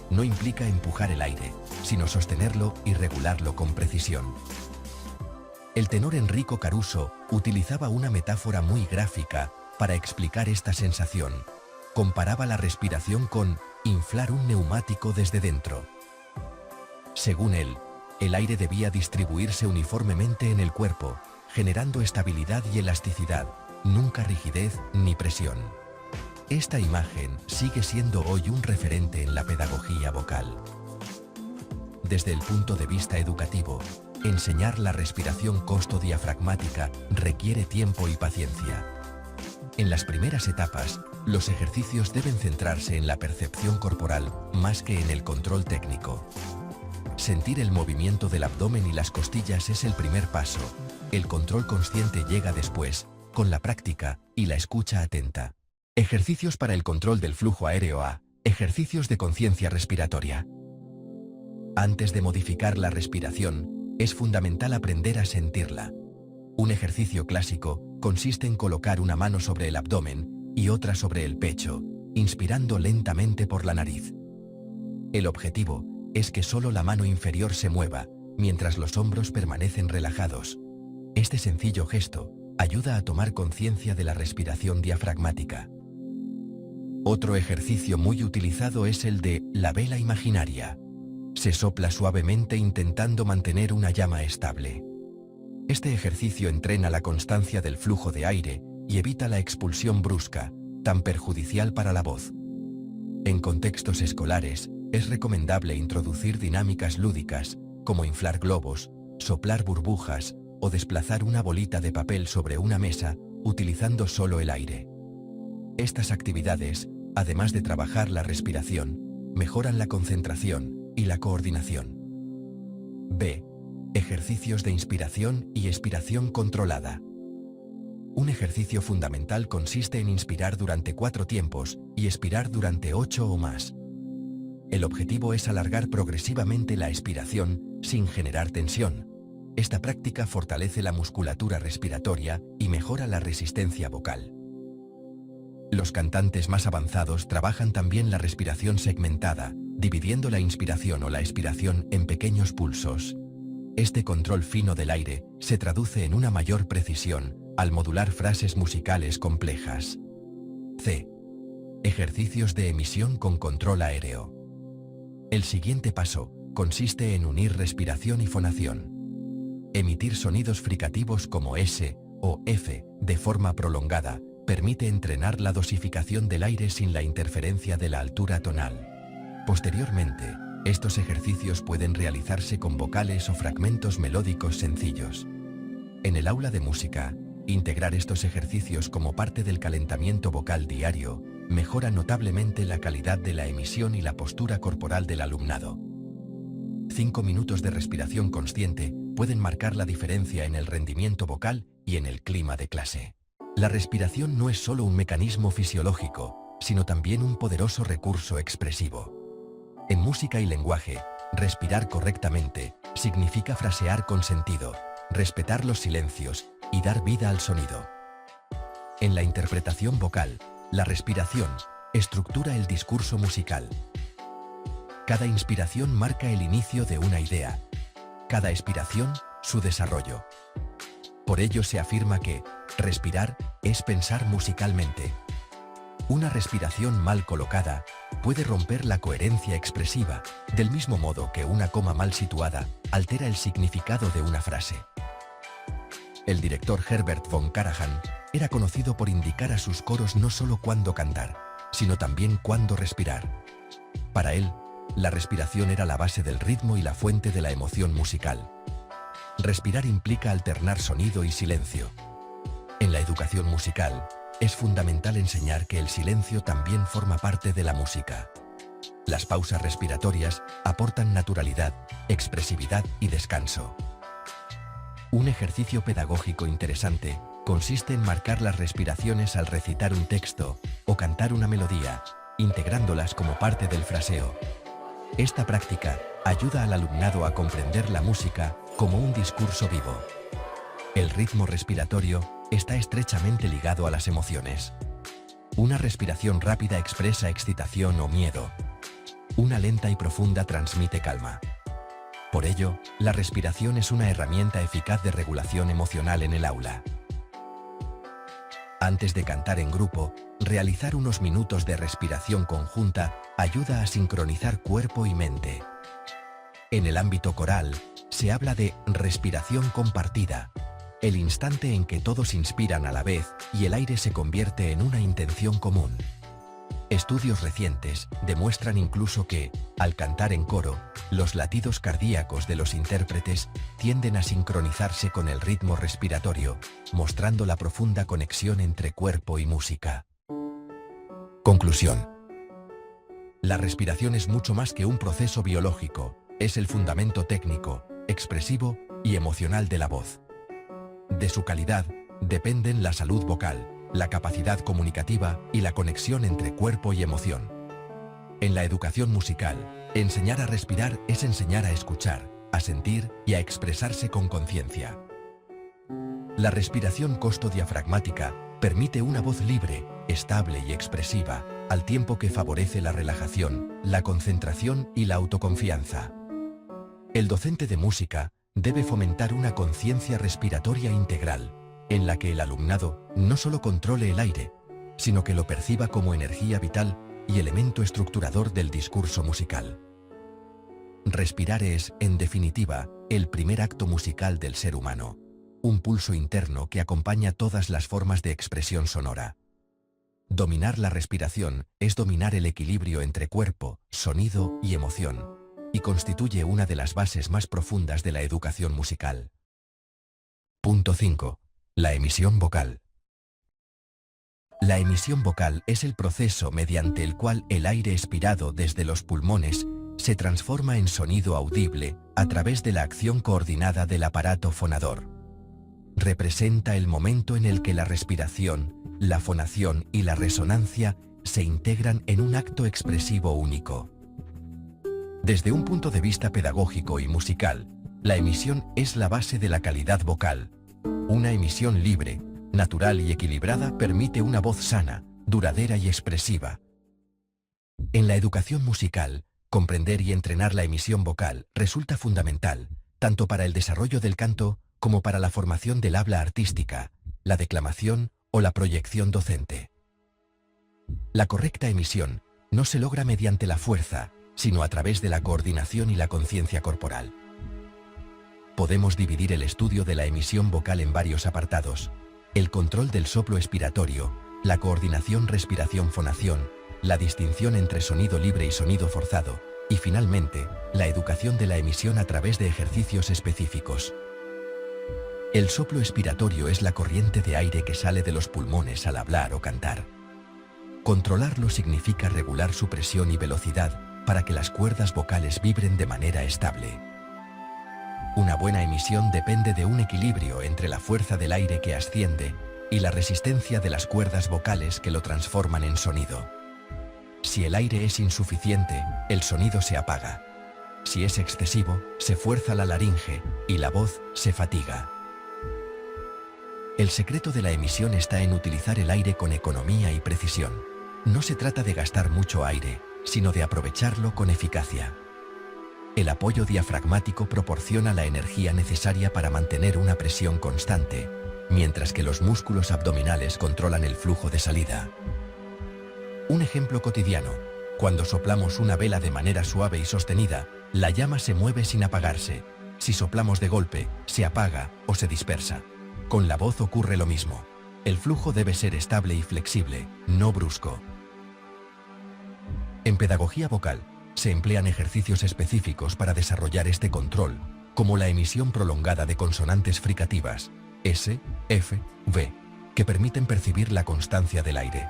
No implica empujar el aire, sino sostenerlo y regularlo con precisión. El tenor Enrico Caruso utilizaba una metáfora muy gráfica para explicar esta sensación. Comparaba la respiración con inflar un neumático desde dentro. Según él, el aire debía distribuirse uniformemente en el cuerpo, generando estabilidad y elasticidad, nunca rigidez ni presión. Esta imagen sigue siendo hoy un referente en la pedagogía vocal. Desde el punto de vista educativo, enseñar la respiración costodiafragmática requiere tiempo y paciencia. En las primeras etapas, los ejercicios deben centrarse en la percepción corporal más que en el control técnico. Sentir el movimiento del abdomen y las costillas es el primer paso. El control consciente llega después, con la práctica y la escucha atenta. Ejercicios para el control del flujo aéreo A. Ejercicios de conciencia respiratoria. Antes de modificar la respiración, es fundamental aprender a sentirla. Un ejercicio clásico consiste en colocar una mano sobre el abdomen y otra sobre el pecho, inspirando lentamente por la nariz. El objetivo es que solo la mano inferior se mueva, mientras los hombros permanecen relajados. Este sencillo gesto ayuda a tomar conciencia de la respiración diafragmática. Otro ejercicio muy utilizado es el de la vela imaginaria. Se sopla suavemente intentando mantener una llama estable. Este ejercicio entrena la constancia del flujo de aire y evita la expulsión brusca, tan perjudicial para la voz. En contextos escolares, es recomendable introducir dinámicas lúdicas, como inflar globos, soplar burbujas o desplazar una bolita de papel sobre una mesa, utilizando solo el aire. Estas actividades, además de trabajar la respiración, mejoran la concentración y la coordinación. B. Ejercicios de inspiración y expiración controlada. Un ejercicio fundamental consiste en inspirar durante 4 tiempos y expirar durante 8 o más. El objetivo es alargar progresivamente la expiración sin generar tensión. Esta práctica fortalece la musculatura respiratoria y mejora la resistencia vocal. Los cantantes más avanzados trabajan también la respiración segmentada, dividiendo la inspiración o la expiración en pequeños pulsos. Este control fino del aire se traduce en una mayor precisión al modular frases musicales complejas. C. Ejercicios de emisión con control aéreo. El siguiente paso consiste en unir respiración y fonación. Emitir sonidos fricativos como S o F de forma prolongada permite entrenar la dosificación del aire sin la interferencia de la altura tonal. Posteriormente, estos ejercicios pueden realizarse con vocales o fragmentos melódicos sencillos. En el aula de música, integrar estos ejercicios como parte del calentamiento vocal diario mejora notablemente la calidad de la emisión y la postura corporal del alumnado. 5 minutos de respiración consciente pueden marcar la diferencia en el rendimiento vocal y en el clima de clase. La respiración no es solo un mecanismo fisiológico, sino también un poderoso recurso expresivo. En música y lenguaje, respirar correctamente significa frasear con sentido, respetar los silencios y dar vida al sonido. En la interpretación vocal, la respiración estructura el discurso musical. Cada inspiración marca el inicio de una idea, cada expiración su desarrollo. Por ello se afirma que respirar es pensar musicalmente. Una respiración mal colocada puede romper la coherencia expresiva, del mismo modo que una coma mal situada altera el significado de una frase. El director Herbert von Karajan era conocido por indicar a sus coros no solo cuándo cantar, sino también cuándo respirar. Para él, la respiración era la base del ritmo y la fuente de la emoción musical. Respirar implica alternar sonido y silencio. En la educación musical, es fundamental enseñar que el silencio también forma parte de la música. Las pausas respiratorias aportan naturalidad, expresividad y descanso. Un ejercicio pedagógico interesante consiste en marcar las respiraciones al recitar un texto o cantar una melodía, integrándolas como parte del fraseo. Esta práctica ayuda al alumnado a comprender la música como un discurso vivo. El ritmo respiratorio está estrechamente ligado a las emociones. Una respiración rápida expresa excitación o miedo. Una lenta y profunda transmite calma. Por ello, la respiración es una herramienta eficaz de regulación emocional en el aula. Antes de cantar en grupo, realizar unos minutos de respiración conjunta ayuda a sincronizar cuerpo y mente. En el ámbito coral, se habla de respiración compartida, el instante en que todos inspiran a la vez y el aire se convierte en una intención común. Estudios recientes demuestran incluso que, al cantar en coro, los latidos cardíacos de los intérpretes tienden a sincronizarse con el ritmo respiratorio, mostrando la profunda conexión entre cuerpo y música. Conclusión. La respiración es mucho más que un proceso biológico, es el fundamento técnico, expresivo y emocional de la voz. De su calidad dependen la salud vocal, la capacidad comunicativa y la conexión entre cuerpo y emoción. En la educación musical, enseñar a respirar es enseñar a escuchar, a sentir y a expresarse con conciencia. La respiración costodiafragmática permite una voz libre, estable y expresiva, al tiempo que favorece la relajación, la concentración y la autoconfianza. El docente de música debe fomentar una conciencia respiratoria integral, en la que el alumnado no solo controle el aire, sino que lo perciba como energía vital y elemento estructurador del discurso musical. Respirar es, en definitiva, el primer acto musical del ser humano, un pulso interno que acompaña todas las formas de expresión sonora. Dominar la respiración es dominar el equilibrio entre cuerpo, sonido y emoción, y constituye una de las bases más profundas de la educación musical. Punto 5. La emisión vocal. La emisión vocal es el proceso mediante el cual el aire expirado desde los pulmones se transforma en sonido audible a través de la acción coordinada del aparato fonador. Representa el momento en el que la respiración, la fonación y la resonancia se integran en un acto expresivo único. Desde un punto de vista pedagógico y musical, la emisión es la base de la calidad vocal. Una emisión libre, natural y equilibrada permite una voz sana, duradera y expresiva. En la educación musical, comprender y entrenar la emisión vocal resulta fundamental, tanto para el desarrollo del canto como para la formación del habla artística, la declamación o la proyección docente. La correcta emisión no se logra mediante la fuerza, sino a través de la coordinación y la conciencia corporal. Podemos dividir el estudio de la emisión vocal en varios apartados: el control del soplo expiratorio, la coordinación respiración-fonación, la distinción entre sonido libre y sonido forzado, y finalmente, la educación de la emisión a través de ejercicios específicos. El soplo expiratorio es la corriente de aire que sale de los pulmones al hablar o cantar. Controlarlo significa regular su presión y velocidad para que las cuerdas vocales vibren de manera estable. Una buena emisión depende de un equilibrio entre la fuerza del aire que asciende y la resistencia de las cuerdas vocales que lo transforman en sonido. Si el aire es insuficiente, el sonido se apaga. Si es excesivo, se fuerza la laringe y la voz se fatiga. El secreto de la emisión está en utilizar el aire con economía y precisión. No se trata de gastar mucho aire, sino de aprovecharlo con eficacia. El apoyo diafragmático proporciona la energía necesaria para mantener una presión constante, mientras que los músculos abdominales controlan el flujo de salida. Un ejemplo cotidiano: cuando soplamos una vela de manera suave y sostenida, la llama se mueve sin apagarse. Si soplamos de golpe, se apaga o se dispersa. Con la voz ocurre lo mismo. El flujo debe ser estable y flexible, no brusco. En pedagogía vocal, se emplean ejercicios específicos para desarrollar este control, como la emisión prolongada de consonantes fricativas, S, F, V, que permiten percibir la constancia del aire.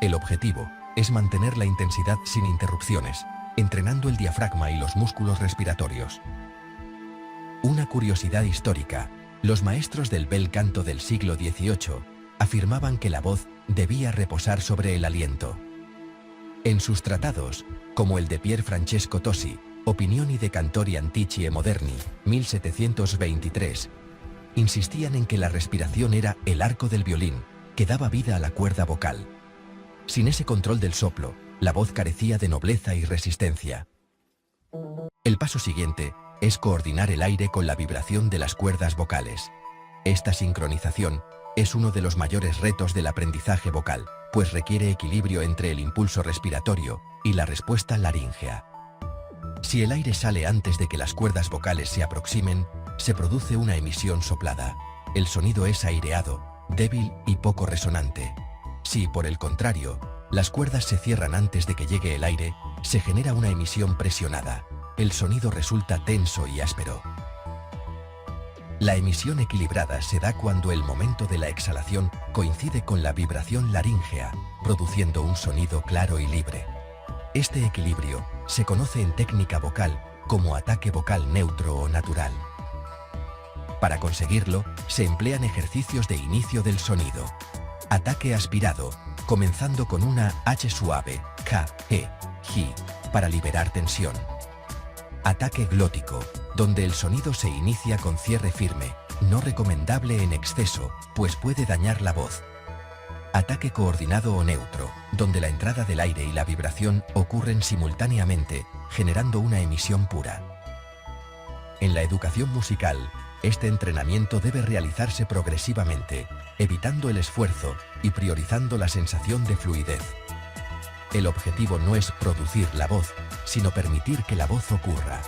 El objetivo es mantener la intensidad sin interrupciones, entrenando el diafragma y los músculos respiratorios. Una curiosidad histórica: los maestros del bel canto del siglo XVIII afirmaban que la voz debía reposar sobre el aliento. En sus tratados, como el de Pier Francesco Tosi, Opinioni de Cantori Antichi e Moderni, 1723, insistían en que la respiración era el arco del violín, que daba vida a la cuerda vocal. Sin ese control del soplo, la voz carecía de nobleza y resistencia. El paso siguiente es coordinar el aire con la vibración de las cuerdas vocales. Esta sincronización es uno de los mayores retos del aprendizaje vocal, pues requiere equilibrio entre el impulso respiratorio y la respuesta laríngea. Si el aire sale antes de que las cuerdas vocales se aproximen, se produce una emisión soplada. El sonido es aireado, débil y poco resonante. Si, por el contrario, las cuerdas se cierran antes de que llegue el aire, se genera una emisión presionada. El sonido resulta tenso y áspero. La emisión equilibrada se da cuando el momento de la exhalación coincide con la vibración laríngea, produciendo un sonido claro y libre. Este equilibrio se conoce en técnica vocal como ataque vocal neutro o natural. Para conseguirlo, se emplean ejercicios de inicio del sonido. Ataque aspirado, comenzando con una H suave, K, E, Ji, para liberar tensión. Ataque glótico, donde el sonido se inicia con cierre firme, no recomendable en exceso, pues puede dañar la voz. Ataque coordinado o neutro, donde la entrada del aire y la vibración ocurren simultáneamente, generando una emisión pura. En la educación musical, este entrenamiento debe realizarse progresivamente, evitando el esfuerzo y priorizando la sensación de fluidez. El objetivo no es producir la voz, sino permitir que la voz ocurra.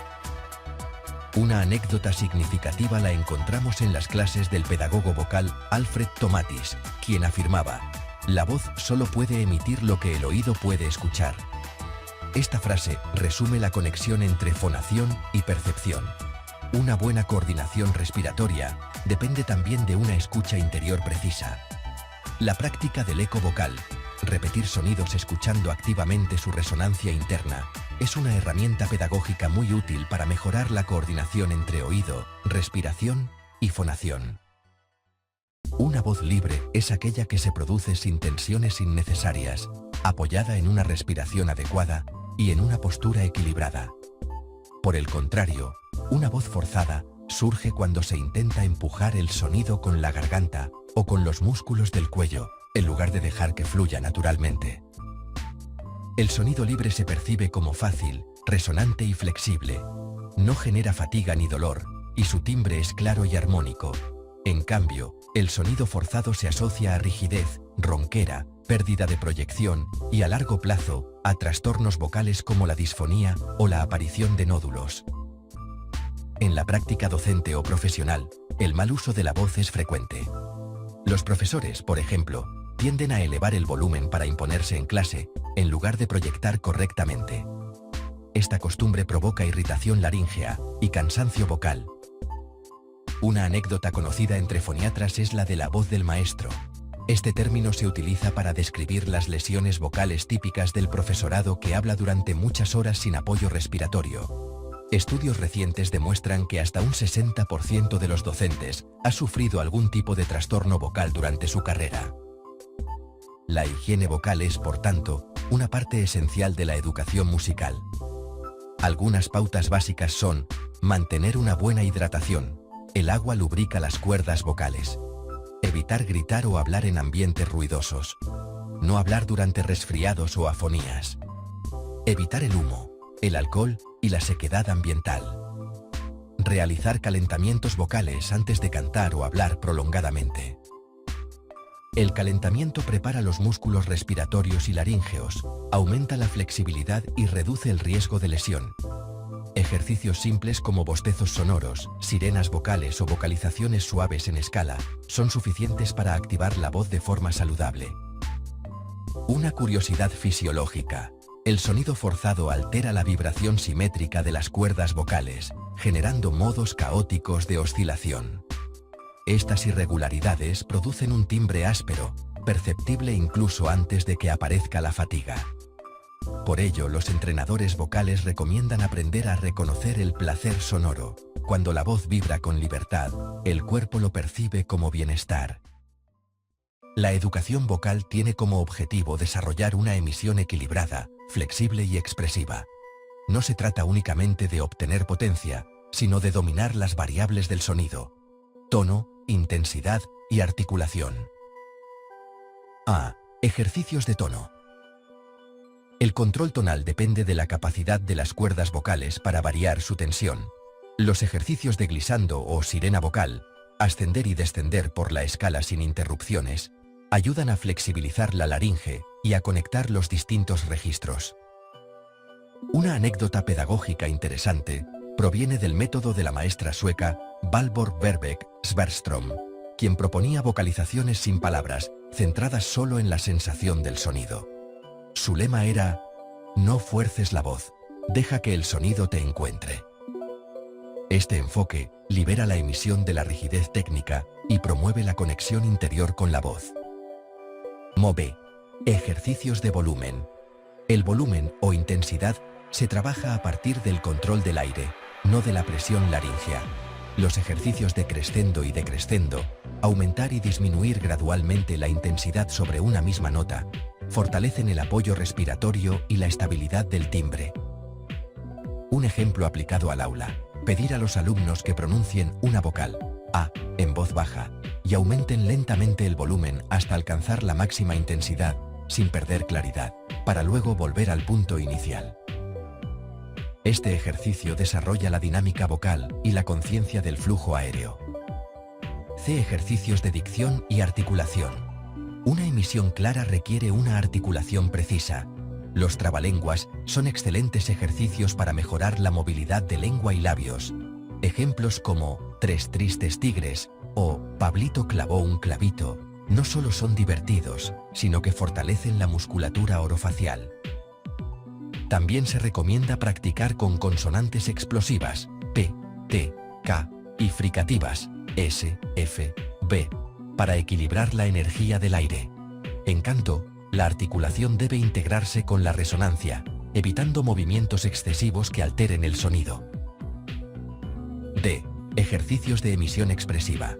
Una anécdota significativa la encontramos en las clases del pedagogo vocal Alfred Tomatis, quien afirmaba: «La voz solo puede emitir lo que el oído puede escuchar». Esta frase resume la conexión entre fonación y percepción. Una buena coordinación respiratoria depende también de una escucha interior precisa. La práctica del eco vocal, repetir sonidos escuchando activamente su resonancia interna, es una herramienta pedagógica muy útil para mejorar la coordinación entre oído, respiración y fonación. Una voz libre es aquella que se produce sin tensiones innecesarias, apoyada en una respiración adecuada y en una postura equilibrada. Por el contrario, una voz forzada surge cuando se intenta empujar el sonido con la garganta o con los músculos del cuello, en lugar de dejar que fluya naturalmente. El sonido libre se percibe como fácil, resonante y flexible. No genera fatiga ni dolor, y su timbre es claro y armónico. En cambio, el sonido forzado se asocia a rigidez, ronquera pérdida de proyección y, a largo plazo, a trastornos vocales como la disfonía o la aparición de nódulos. En la práctica docente o profesional, el mal uso de la voz es frecuente. Los profesores, por ejemplo, tienden a elevar el volumen para imponerse en clase, en lugar de proyectar correctamente. Esta costumbre provoca irritación laríngea y cansancio vocal. Una anécdota conocida entre foniatras es la de la voz del maestro. Este término se utiliza para describir las lesiones vocales típicas del profesorado que habla durante muchas horas sin apoyo respiratorio. Estudios recientes demuestran que hasta un 60% de los docentes ha sufrido algún tipo de trastorno vocal durante su carrera. La higiene vocal es, por tanto, una parte esencial de la educación musical. Algunas pautas básicas son: mantener una buena hidratación. El agua lubrica las cuerdas vocales. Evitar gritar o hablar en ambientes ruidosos. No hablar durante resfriados o afonías. Evitar el humo, el alcohol y la sequedad ambiental. Realizar calentamientos vocales antes de cantar o hablar prolongadamente. El calentamiento prepara los músculos respiratorios y laríngeos, aumenta la flexibilidad y reduce el riesgo de lesión. Ejercicios simples como bostezos sonoros, sirenas vocales o vocalizaciones suaves en escala son suficientes para activar la voz de forma saludable. Una curiosidad fisiológica: el sonido forzado altera la vibración simétrica de las cuerdas vocales, generando modos caóticos de oscilación. Estas irregularidades producen un timbre áspero, perceptible incluso antes de que aparezca la fatiga. Por ello, los entrenadores vocales recomiendan aprender a reconocer el placer sonoro. Cuando la voz vibra con libertad, el cuerpo lo percibe como bienestar. La educación vocal tiene como objetivo desarrollar una emisión equilibrada, flexible y expresiva. No se trata únicamente de obtener potencia, sino de dominar las variables del sonido: tono, intensidad y articulación. A. Ejercicios de tono. El control tonal depende de la capacidad de las cuerdas vocales para variar su tensión. Los ejercicios de glissando o sirena vocal, ascender y descender por la escala sin interrupciones, ayudan a flexibilizar la laringe y a conectar los distintos registros. Una anécdota pedagógica interesante proviene del método de la maestra sueca Valborg Verbeek Sverström, quien proponía vocalizaciones sin palabras, centradas solo en la sensación del sonido. Su lema era: no fuerces la voz, deja que el sonido te encuentre. Este enfoque libera la emisión de la rigidez técnica y promueve la conexión interior con la voz. MOVE. Ejercicios de volumen. El volumen o intensidad se trabaja a partir del control del aire, no de la presión laríngea. Los ejercicios de crescendo y decrescendo, aumentar y disminuir gradualmente la intensidad sobre una misma nota, fortalecen el apoyo respiratorio y la estabilidad del timbre. Un ejemplo aplicado al aula: pedir a los alumnos que pronuncien una vocal, A, en voz baja, y aumenten lentamente el volumen hasta alcanzar la máxima intensidad, sin perder claridad, para luego volver al punto inicial. Este ejercicio desarrolla la dinámica vocal y la conciencia del flujo aéreo. C. Ejercicios de dicción y articulación. Una emisión clara requiere una articulación precisa. Los trabalenguas son excelentes ejercicios para mejorar la movilidad de lengua y labios. Ejemplos como Tres tristes tigres o Pablito clavó un clavito no solo son divertidos, sino que fortalecen la musculatura orofacial. También se recomienda practicar con consonantes explosivas, P, T, K, y fricativas, S, F, B, para equilibrar la energía del aire. En canto, la articulación debe integrarse con la resonancia, evitando movimientos excesivos que alteren el sonido. D. Ejercicios de emisión expresiva.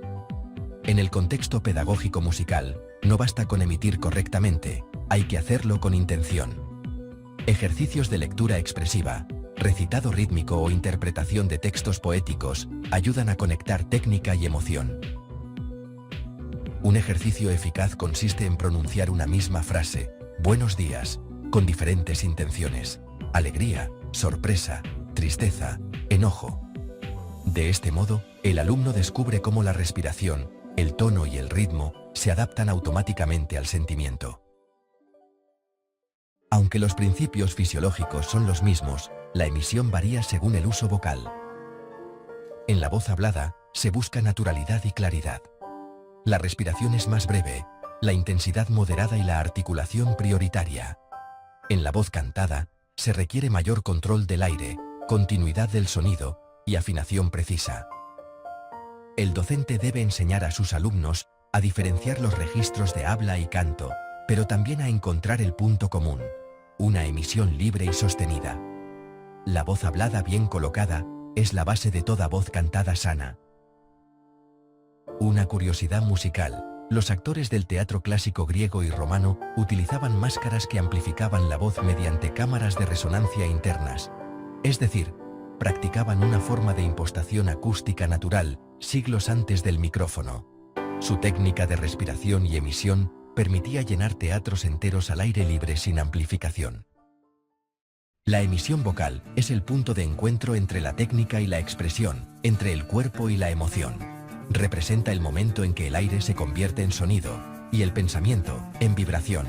En el contexto pedagógico musical, no basta con emitir correctamente, hay que hacerlo con intención. Ejercicios de lectura expresiva, recitado rítmico o interpretación de textos poéticos ayudan a conectar técnica y emoción. Un ejercicio eficaz consiste en pronunciar una misma frase, buenos días, con diferentes intenciones: alegría, sorpresa, tristeza, enojo. De este modo, el alumno descubre cómo la respiración, el tono y el ritmo se adaptan automáticamente al sentimiento. Aunque los principios fisiológicos son los mismos, la emisión varía según el uso vocal. En la voz hablada, se busca naturalidad y claridad. La respiración es más breve, la intensidad moderada y la articulación prioritaria. En la voz cantada, se requiere mayor control del aire, continuidad del sonido y afinación precisa. El docente debe enseñar a sus alumnos a diferenciar los registros de habla y canto, pero también a encontrar el punto común, una emisión libre y sostenida. La voz hablada bien colocada es la base de toda voz cantada sana. Una curiosidad musical: los actores del teatro clásico griego y romano utilizaban máscaras que amplificaban la voz mediante cámaras de resonancia internas. Es decir, practicaban una forma de impostación acústica natural siglos antes del micrófono. Su técnica de respiración y emisión permitía llenar teatros enteros al aire libre sin amplificación. La emisión vocal es el punto de encuentro entre la técnica y la expresión, entre el cuerpo y la emoción. Representa el momento en que el aire se convierte en sonido y el pensamiento en vibración.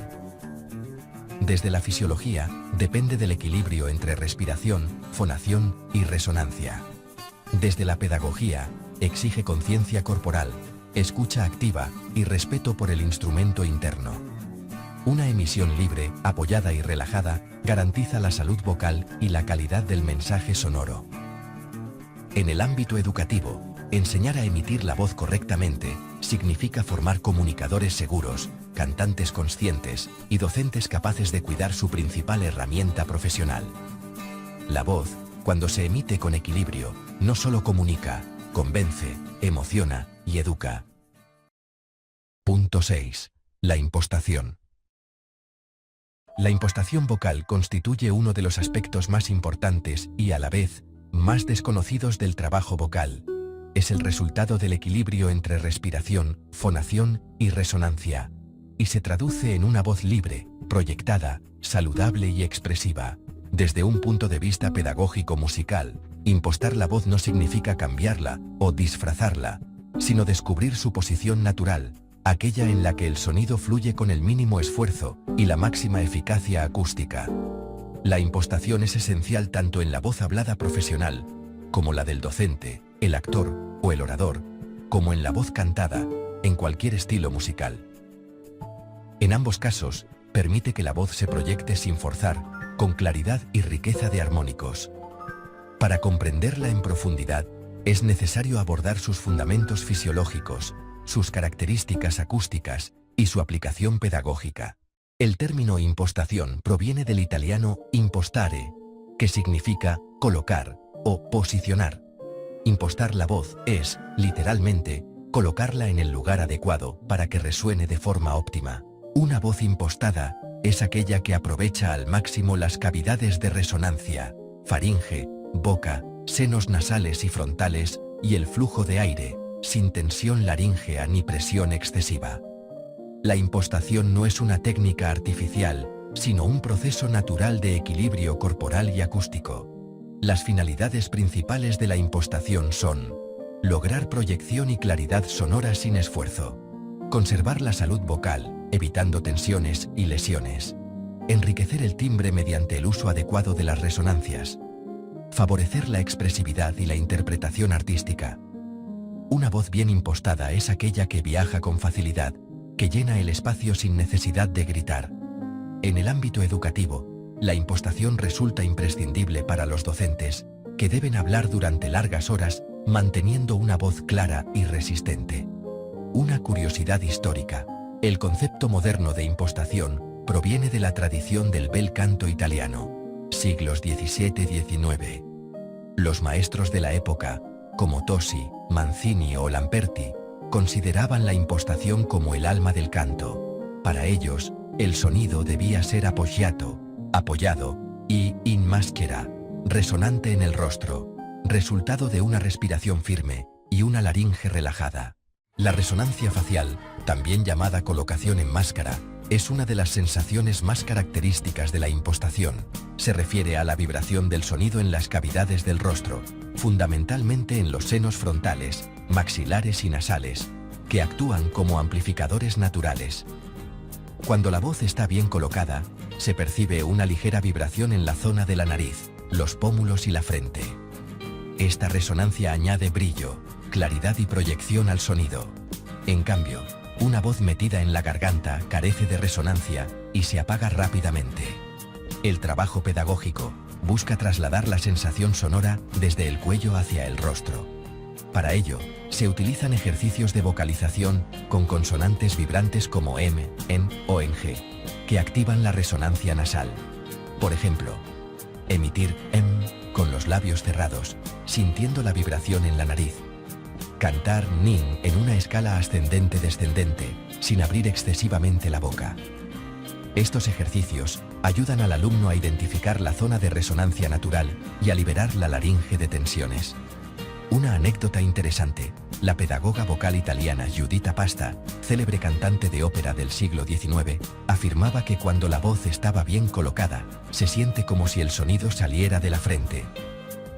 Desde la fisiología, depende del equilibrio entre respiración, fonación y resonancia. Desde la pedagogía, exige conciencia corporal, escucha activa y respeto por el instrumento interno. Una emisión libre, apoyada y relajada garantiza la salud vocal y la calidad del mensaje sonoro. En el ámbito educativo, enseñar a emitir la voz correctamente significa formar comunicadores seguros, cantantes conscientes y docentes capaces de cuidar su principal herramienta profesional. La voz, cuando se emite con equilibrio, no solo comunica, convence, emociona y educa. Punto 6. La impostación. La impostación vocal constituye uno de los aspectos más importantes y, a la vez, más desconocidos del trabajo vocal. Es el resultado del equilibrio entre respiración, fonación y resonancia, y se traduce en una voz libre, proyectada, saludable y expresiva. Desde un punto de vista pedagógico musical, impostar la voz no significa cambiarla o disfrazarla, sino descubrir su posición natural, aquella en la que el sonido fluye con el mínimo esfuerzo y la máxima eficacia acústica. La impostación es esencial tanto en la voz hablada profesional, como la del docente, el actor o el orador, como en la voz cantada, en cualquier estilo musical. En ambos casos, permite que la voz se proyecte sin forzar, con claridad y riqueza de armónicos. Para comprenderla en profundidad, es necesario abordar sus fundamentos fisiológicos, sus características acústicas y su aplicación pedagógica. El término impostación proviene del italiano impostare, que significa colocar o posicionar. Impostar la voz es, literalmente, colocarla en el lugar adecuado para que resuene de forma óptima. Una voz impostada es aquella que aprovecha al máximo las cavidades de resonancia, faringe, boca, senos nasales y frontales, y el flujo de aire, sin tensión laríngea ni presión excesiva. La impostación no es una técnica artificial, sino un proceso natural de equilibrio corporal y acústico. Las finalidades principales de la impostación son: lograr proyección y claridad sonora sin esfuerzo, conservar la salud vocal, evitando tensiones y lesiones, enriquecer el timbre mediante el uso adecuado de las resonancias, favorecer la expresividad y la interpretación artística. Una voz bien impostada es aquella que viaja con facilidad, que llena el espacio sin necesidad de gritar. En el ámbito educativo, la impostación resulta imprescindible para los docentes, que deben hablar durante largas horas, manteniendo una voz clara y resistente. Una curiosidad histórica: el concepto moderno de impostación proviene de la tradición del bel canto italiano, siglos XVII-XIX. Los maestros de la época, como Tosi, Manzini o Lamperti, consideraban la impostación como el alma del canto. Para ellos, el sonido debía ser appoggiato, apoyado, y in maschera, resonante en el rostro, resultado de una respiración firme y una laringe relajada. La resonancia facial, también llamada colocación en máscara, es una de las sensaciones más características de la impostación. Se refiere a la vibración del sonido en las cavidades del rostro, fundamentalmente en los senos frontales, maxilares y nasales, que actúan como amplificadores naturales. Cuando la voz está bien colocada, se percibe una ligera vibración en la zona de la nariz, los pómulos y la frente. Esta resonancia añade brillo, claridad y proyección al sonido. En cambio, una voz metida en la garganta carece de resonancia y se apaga rápidamente. El trabajo pedagógico busca trasladar la sensación sonora desde el cuello hacia el rostro. Para ello, se utilizan ejercicios de vocalización con consonantes vibrantes como M, N o G, que activan la resonancia nasal. Por ejemplo, emitir M con los labios cerrados, sintiendo la vibración en la nariz. Cantar Nin en una escala ascendente-descendente, sin abrir excesivamente la boca. Estos ejercicios ayudan al alumno a identificar la zona de resonancia natural y a liberar la laringe de tensiones. Una anécdota interesante: la pedagoga vocal italiana Giuditta Pasta, célebre cantante de ópera del siglo XIX, afirmaba que cuando la voz estaba bien colocada, se siente como si el sonido saliera de la frente.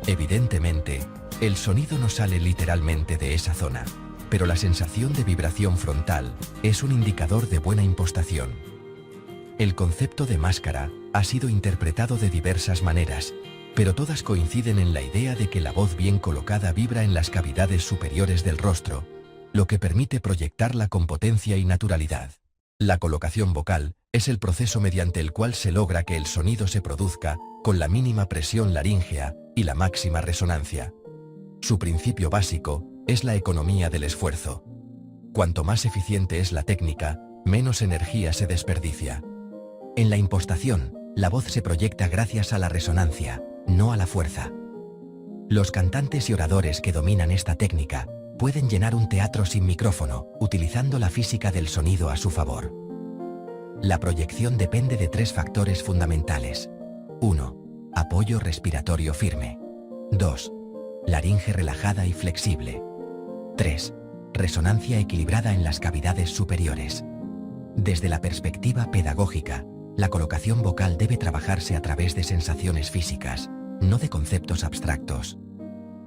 Evidentemente, el sonido no sale literalmente de esa zona, pero la sensación de vibración frontal es un indicador de buena impostación. El concepto de máscara ha sido interpretado de diversas maneras, pero todas coinciden en la idea de que la voz bien colocada vibra en las cavidades superiores del rostro, lo que permite proyectarla con potencia y naturalidad. La colocación vocal es el proceso mediante el cual se logra que el sonido se produzca con la mínima presión laríngea y la máxima resonancia. Su principio básico es la economía del esfuerzo. Cuanto más eficiente es la técnica, menos energía se desperdicia. En la impostación, la voz se proyecta gracias a la resonancia, no a la fuerza. Los cantantes y oradores que dominan esta técnica pueden llenar un teatro sin micrófono, utilizando la física del sonido a su favor. La proyección depende de tres factores fundamentales. 1. Apoyo respiratorio firme. 2. Laringe relajada y flexible. 3. Resonancia equilibrada en las cavidades superiores. Desde la perspectiva pedagógica, la colocación vocal debe trabajarse a través de sensaciones físicas, no de conceptos abstractos.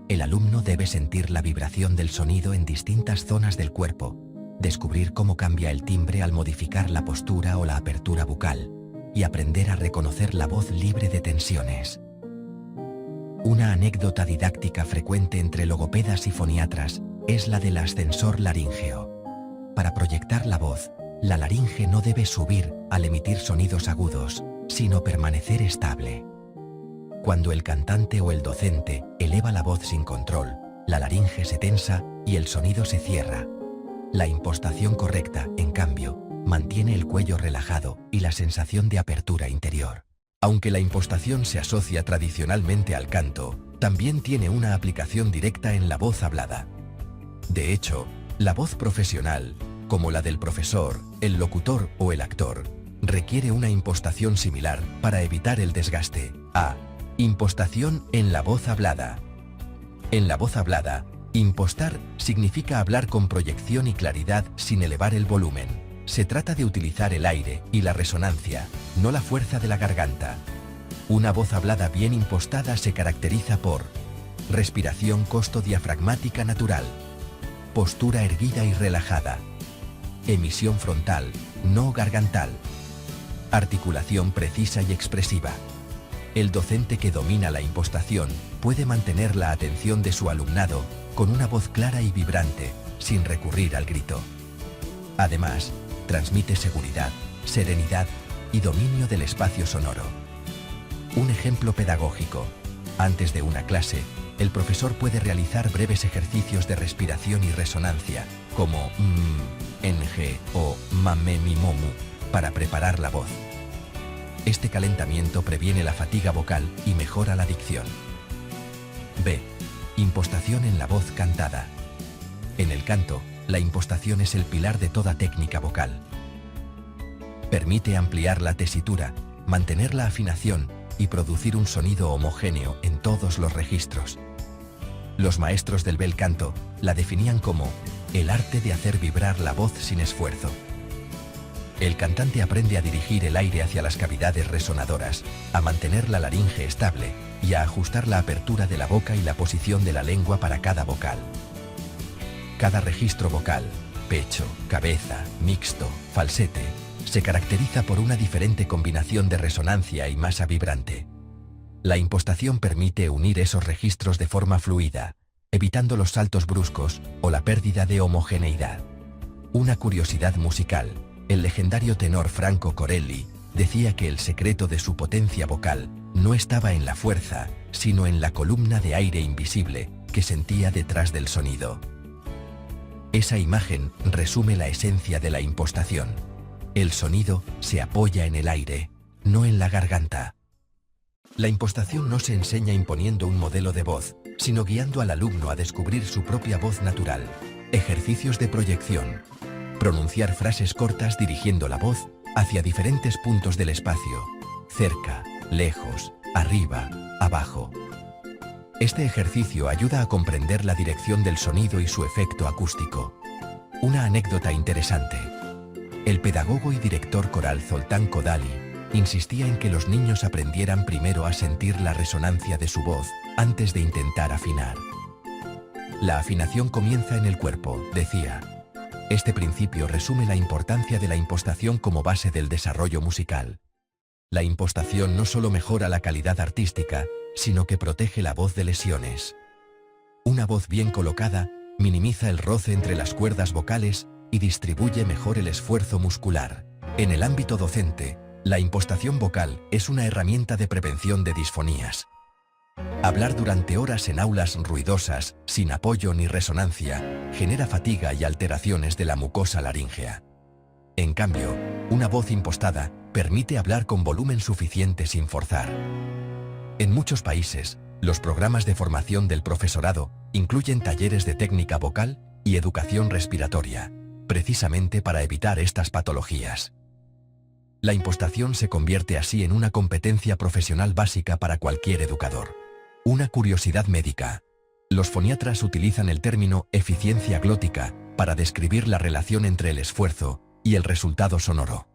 El alumno debe sentir la vibración del sonido en distintas zonas del cuerpo, descubrir cómo cambia el timbre al modificar la postura o la apertura bucal, y aprender a reconocer la voz libre de tensiones. Una anécdota didáctica frecuente entre logopedas y foniatras es la del ascensor laríngeo. Para proyectar la voz, la laringe no debe subir al emitir sonidos agudos, sino permanecer estable. Cuando el cantante o el docente eleva la voz sin control, la laringe se tensa y el sonido se cierra. La impostación correcta, en cambio, mantiene el cuello relajado y la sensación de apertura interior. Aunque la impostación se asocia tradicionalmente al canto, también tiene una aplicación directa en la voz hablada. De hecho, la voz profesional, como la del profesor, el locutor o el actor, requiere una impostación similar para evitar el desgaste. A. Impostación en la voz hablada. En la voz hablada, impostar significa hablar con proyección y claridad sin elevar el volumen. Se trata de utilizar el aire y la resonancia, no la fuerza de la garganta. Una voz hablada bien impostada se caracteriza por respiración costo-diafragmática natural, postura erguida y relajada, emisión frontal, no gargantal, articulación precisa y expresiva. El docente que domina la impostación puede mantener la atención de su alumnado con una voz clara y vibrante, sin recurrir al grito. Además, transmite seguridad, serenidad y dominio del espacio sonoro. Un ejemplo pedagógico. Antes de una clase, el profesor puede realizar breves ejercicios de respiración y resonancia, como NG o mame mi momu, para preparar la voz. Este calentamiento previene la fatiga vocal y mejora la dicción. B. Impostación en la voz cantada. En el canto, la impostación es el pilar de toda técnica vocal. Permite ampliar la tesitura, mantener la afinación y producir un sonido homogéneo en todos los registros. Los maestros del bel canto la definían como el arte de hacer vibrar la voz sin esfuerzo. El cantante aprende a dirigir el aire hacia las cavidades resonadoras, a mantener la laringe estable y a ajustar la apertura de la boca y la posición de la lengua para cada vocal. Cada registro vocal, pecho, cabeza, mixto, falsete, se caracteriza por una diferente combinación de resonancia y masa vibrante. La impostación permite unir esos registros de forma fluida, evitando los saltos bruscos o la pérdida de homogeneidad. Una curiosidad musical: el legendario tenor Franco Corelli decía que el secreto de su potencia vocal no estaba en la fuerza, sino en la columna de aire invisible que sentía detrás del sonido. Esa imagen resume la esencia de la impostación. El sonido se apoya en el aire, no en la garganta. La impostación no se enseña imponiendo un modelo de voz, sino guiando al alumno a descubrir su propia voz natural. Ejercicios de proyección. Pronunciar frases cortas dirigiendo la voz hacia diferentes puntos del espacio: cerca, lejos, arriba, abajo. Este ejercicio ayuda a comprender la dirección del sonido y su efecto acústico. Una anécdota interesante. El pedagogo y director coral Zoltán Kodály insistía en que los niños aprendieran primero a sentir la resonancia de su voz antes de intentar afinar. La afinación comienza en el cuerpo, decía. Este principio resume la importancia de la impostación como base del desarrollo musical. La impostación no solo mejora la calidad artística, sino que protege la voz de lesiones. Una voz bien colocada minimiza el roce entre las cuerdas vocales y distribuye mejor el esfuerzo muscular. En el ámbito docente, la impostación vocal es una herramienta de prevención de disfonías. Hablar durante horas en aulas ruidosas, sin apoyo ni resonancia, genera fatiga y alteraciones de la mucosa laríngea. En cambio, una voz impostada permite hablar con volumen suficiente sin forzar. En muchos países, los programas de formación del profesorado incluyen talleres de técnica vocal y educación respiratoria, precisamente para evitar estas patologías. La impostación se convierte así en una competencia profesional básica para cualquier educador. Una curiosidad médica. Los foniatras utilizan el término eficiencia glótica para describir la relación entre el esfuerzo y el resultado sonoro.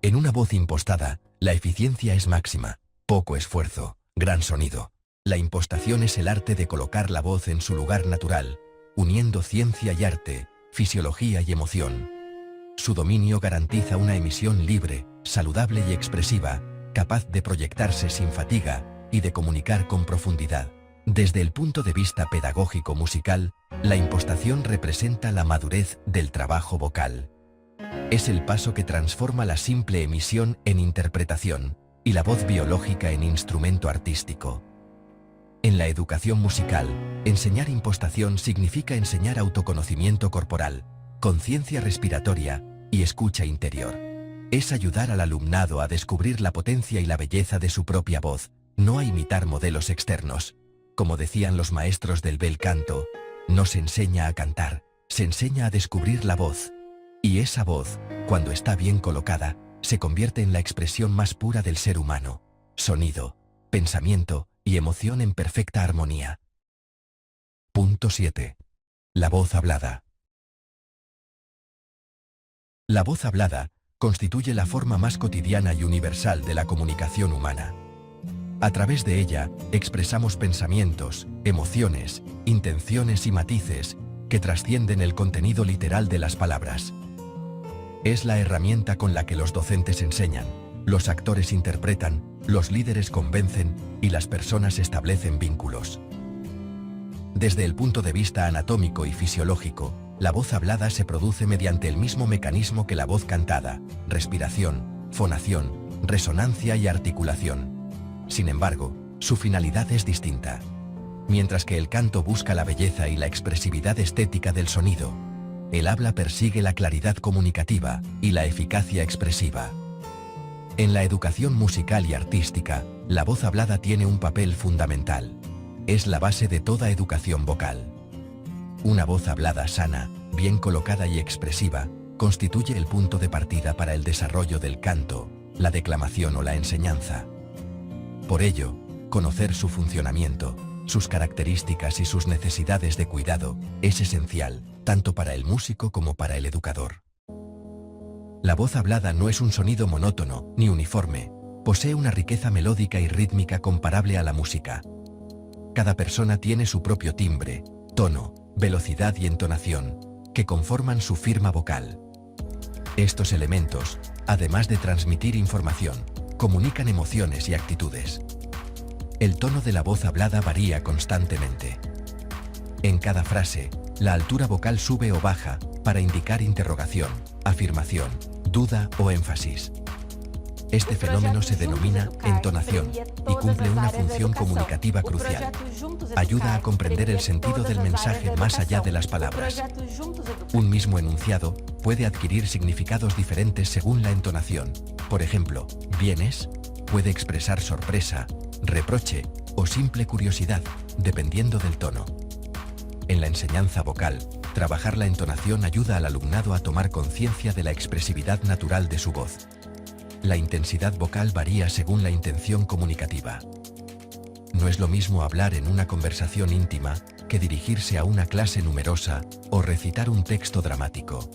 En una voz impostada, la eficiencia es máxima: poco esfuerzo, gran sonido. La impostación es el arte de colocar la voz en su lugar natural, uniendo ciencia y arte, fisiología y emoción. Su dominio garantiza una emisión libre, saludable y expresiva, capaz de proyectarse sin fatiga y de comunicar con profundidad. Desde el punto de vista pedagógico musical, la impostación representa la madurez del trabajo vocal. Es el paso que transforma la simple emisión en interpretación y la voz biológica en instrumento artístico. En la educación musical, enseñar impostación significa enseñar autoconocimiento corporal, conciencia respiratoria y escucha interior. Es ayudar al alumnado a descubrir la potencia y la belleza de su propia voz, no a imitar modelos externos. Como decían los maestros del bel canto, no se enseña a cantar, se enseña a descubrir la voz. Y esa voz, cuando está bien colocada, se convierte en la expresión más pura del ser humano: sonido, pensamiento y emoción en perfecta armonía. Punto 7. La voz hablada. La voz hablada constituye la forma más cotidiana y universal de la comunicación humana. A través de ella, expresamos pensamientos, emociones, intenciones y matices que trascienden el contenido literal de las palabras. Es la herramienta con la que los docentes enseñan, los actores interpretan, los líderes convencen y las personas establecen vínculos. Desde el punto de vista anatómico y fisiológico, la voz hablada se produce mediante el mismo mecanismo que la voz cantada: respiración, fonación, resonancia y articulación. Sin embargo, su finalidad es distinta. Mientras que el canto busca la belleza y la expresividad estética del sonido, el habla persigue la claridad comunicativa y la eficacia expresiva. En la educación musical y artística, la voz hablada tiene un papel fundamental. Es la base de toda educación vocal. Una voz hablada sana, bien colocada y expresiva, constituye el punto de partida para el desarrollo del canto, la declamación o la enseñanza. Por ello, conocer su funcionamiento, sus características y sus necesidades de cuidado es esencial, tanto para el músico como para el educador. La voz hablada no es un sonido monótono ni uniforme, posee una riqueza melódica y rítmica comparable a la música. Cada persona tiene su propio timbre, tono, velocidad y entonación, que conforman su firma vocal. Estos elementos, Además de transmitir información, comunican emociones y actitudes. El tono de la voz hablada varía constantemente. En cada frase, la altura vocal sube o baja para indicar interrogación, afirmación, duda o énfasis. Este fenómeno se denomina entonación y cumple una función comunicativa crucial. Ayuda a comprender el sentido del mensaje más allá de las palabras. Un mismo enunciado puede adquirir significados diferentes según la entonación. Por ejemplo, ¿vienes? Puede expresar sorpresa, reproche o simple curiosidad, dependiendo del tono. En la enseñanza vocal, trabajar la entonación ayuda al alumnado a tomar conciencia de la expresividad natural de su voz. La intensidad vocal varía según la intención comunicativa. No es lo mismo hablar en una conversación íntima que dirigirse a una clase numerosa o recitar un texto dramático.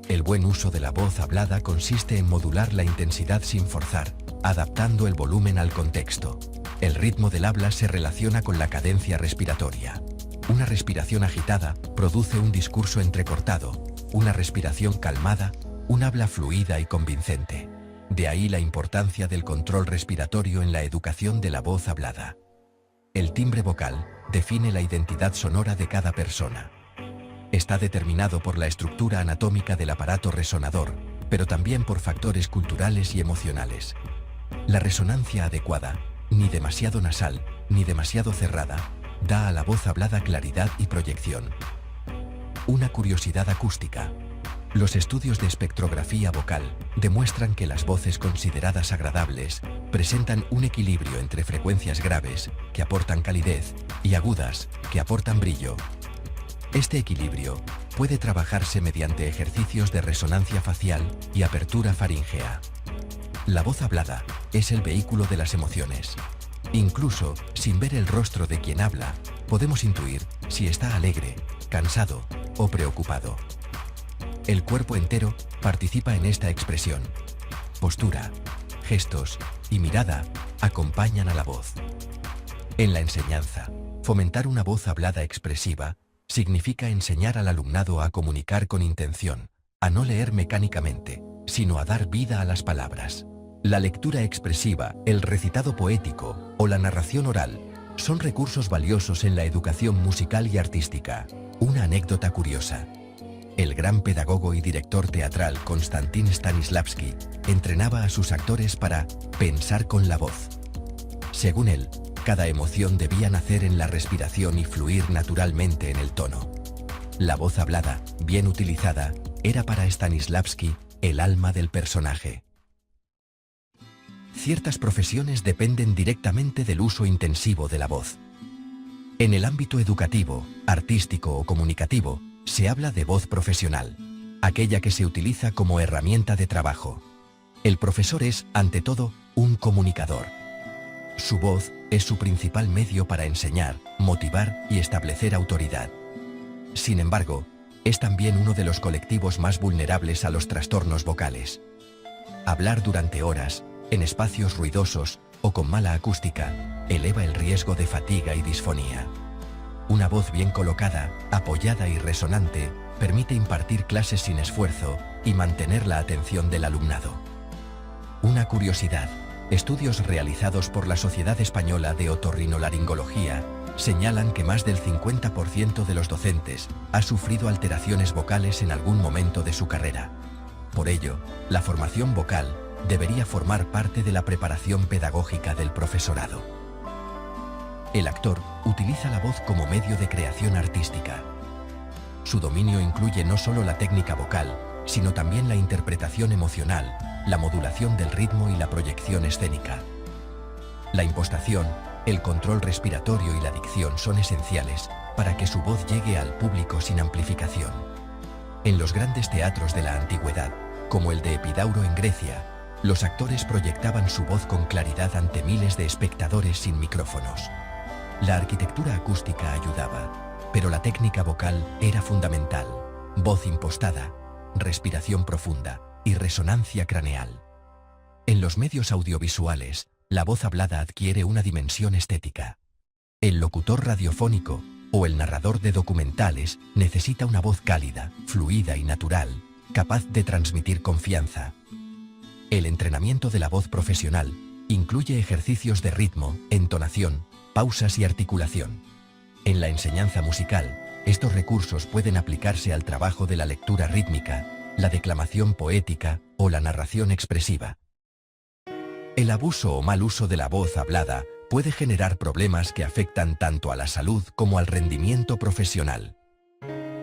El buen uso de la voz hablada consiste en modular la intensidad sin forzar, adaptando el volumen al contexto. El ritmo del habla se relaciona con la cadencia respiratoria. Una respiración agitada produce un discurso entrecortado, una respiración calmada, un habla fluida y convincente. De ahí la importancia del control respiratorio en la educación de la voz hablada. El timbre vocal define la identidad sonora de cada persona. Está determinado por la estructura anatómica del aparato resonador, pero también por factores culturales y emocionales. La resonancia adecuada, ni demasiado nasal, ni demasiado cerrada, da a la voz hablada claridad y proyección. Una curiosidad acústica. Los estudios de espectrografía vocal demuestran que las voces consideradas agradables presentan un equilibrio entre frecuencias graves, que aportan calidez, y agudas, que aportan brillo. Este equilibrio puede trabajarse mediante ejercicios de resonancia facial y apertura faríngea. La voz hablada es el vehículo de las emociones. Incluso sin ver el rostro de quien habla, podemos intuir si está alegre, cansado o preocupado. El cuerpo entero participa en esta expresión. Postura, gestos y mirada acompañan a la voz. En la enseñanza, fomentar una voz hablada expresiva significa enseñar al alumnado a comunicar con intención, a no leer mecánicamente, sino a dar vida a las palabras. La lectura expresiva, el recitado poético o la narración oral son recursos valiosos en la educación musical y artística. Una anécdota curiosa. El gran pedagogo y director teatral Konstantin Stanislavski entrenaba a sus actores para pensar con la voz. Según él, cada emoción debía nacer en la respiración y fluir naturalmente en el tono. La voz hablada, bien utilizada, era para Stanislavski el alma del personaje. Ciertas profesiones dependen directamente del uso intensivo de la voz. En el ámbito educativo, artístico o comunicativo, se habla de voz profesional, aquella que se utiliza como herramienta de trabajo. El profesor es, ante todo, un comunicador. Su voz es su principal medio para enseñar, motivar y establecer autoridad. Sin embargo, es también uno de los colectivos más vulnerables a los trastornos vocales. Hablar durante horas, en espacios ruidosos o con mala acústica, eleva el riesgo de fatiga y disfonía. Una voz bien colocada, apoyada y resonante permite impartir clases sin esfuerzo y mantener la atención del alumnado. Una curiosidad: estudios realizados por la Sociedad Española de Otorrinolaringología señalan que más del 50% de los docentes ha sufrido alteraciones vocales en algún momento de su carrera. Por ello, la formación vocal debería formar parte de la preparación pedagógica del profesorado. El actor utiliza la voz como medio de creación artística. Su dominio incluye no solo la técnica vocal, sino también la interpretación emocional, la modulación del ritmo y la proyección escénica. La impostación, el control respiratorio y la dicción son esenciales para que su voz llegue al público sin amplificación. En los grandes teatros de la antigüedad, como el de Epidauro en Grecia, los actores proyectaban su voz con claridad ante miles de espectadores sin micrófonos. La arquitectura acústica ayudaba, pero la técnica vocal era fundamental. Voz impostada, respiración profunda y resonancia craneal. En los medios audiovisuales, la voz hablada adquiere una dimensión estética. El locutor radiofónico o el narrador de documentales necesita una voz cálida, fluida y natural, capaz de transmitir confianza. El entrenamiento de la voz profesional incluye ejercicios de ritmo, entonación, pausas y articulación. En la enseñanza musical, estos recursos pueden aplicarse al trabajo de la lectura rítmica, la declamación poética o la narración expresiva. El abuso o mal uso de la voz hablada puede generar problemas que afectan tanto a la salud como al rendimiento profesional.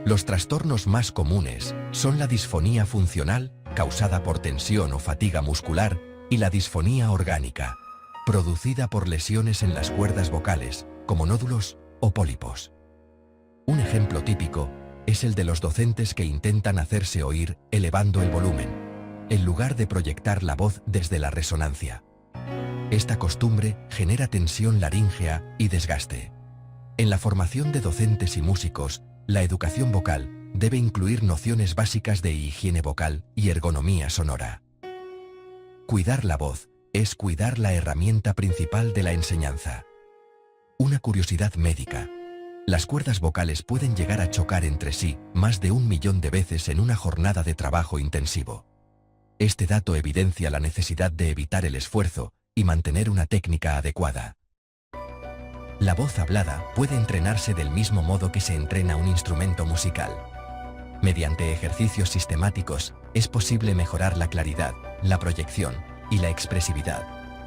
Los trastornos más comunes son la disfonía funcional, causada por tensión o fatiga muscular, y la disfonía orgánica, producida por lesiones en las cuerdas vocales, como nódulos o pólipos. Un ejemplo típico es el de los docentes que intentan hacerse oír elevando el volumen, en lugar de proyectar la voz desde la resonancia. Esta costumbre genera tensión laríngea y desgaste. En la formación de docentes y músicos, la educación vocal debe incluir nociones básicas de higiene vocal y ergonomía sonora. Cuidar la voz es cuidar la herramienta principal de la enseñanza. Una curiosidad médica. Las cuerdas vocales pueden llegar a chocar entre sí más de 1 millón de veces en una jornada de trabajo intensivo. Este dato evidencia la necesidad de evitar el esfuerzo y mantener una técnica adecuada. La voz hablada puede entrenarse del mismo modo que se entrena un instrumento musical. Mediante ejercicios sistemáticos, es posible mejorar la claridad, la proyección y la expresividad.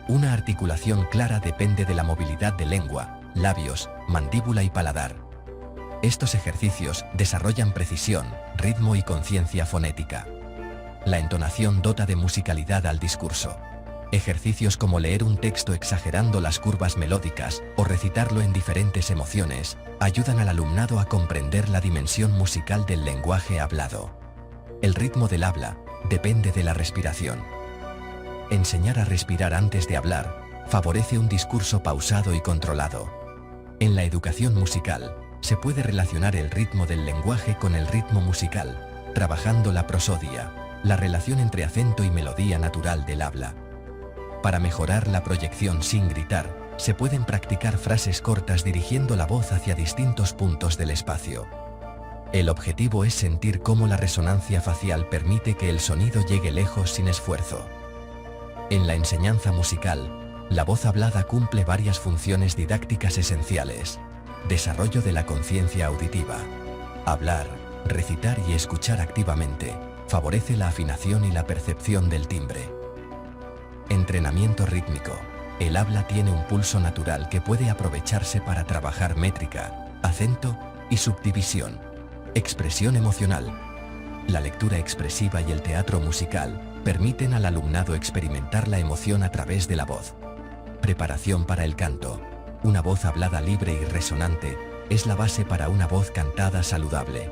Una articulación clara depende de la movilidad de lengua, labios, mandíbula y paladar. Estos ejercicios desarrollan precisión, ritmo y conciencia fonética. La entonación dota de musicalidad al discurso. Ejercicios como leer un texto exagerando las curvas melódicas o recitarlo en diferentes emociones ayudan al alumnado a comprender la dimensión musical del lenguaje hablado. El ritmo del habla depende de la respiración. Enseñar a respirar antes de hablar favorece un discurso pausado y controlado. En la educación musical, se puede relacionar el ritmo del lenguaje con el ritmo musical, trabajando la prosodia, la relación entre acento y melodía natural del habla. Para mejorar la proyección sin gritar, se pueden practicar frases cortas dirigiendo la voz hacia distintos puntos del espacio. El objetivo es sentir cómo la resonancia facial permite que el sonido llegue lejos sin esfuerzo. En la enseñanza musical, la voz hablada cumple varias funciones didácticas esenciales. Desarrollo de la conciencia auditiva. Hablar, recitar y escuchar activamente favorece la afinación y la percepción del timbre. Entrenamiento rítmico. El habla tiene un pulso natural que puede aprovecharse para trabajar métrica, acento y subdivisión. Expresión emocional. La lectura expresiva y el teatro musical permiten al alumnado experimentar la emoción a través de la voz. Preparación para el canto. Una voz hablada libre y resonante es la base para una voz cantada saludable.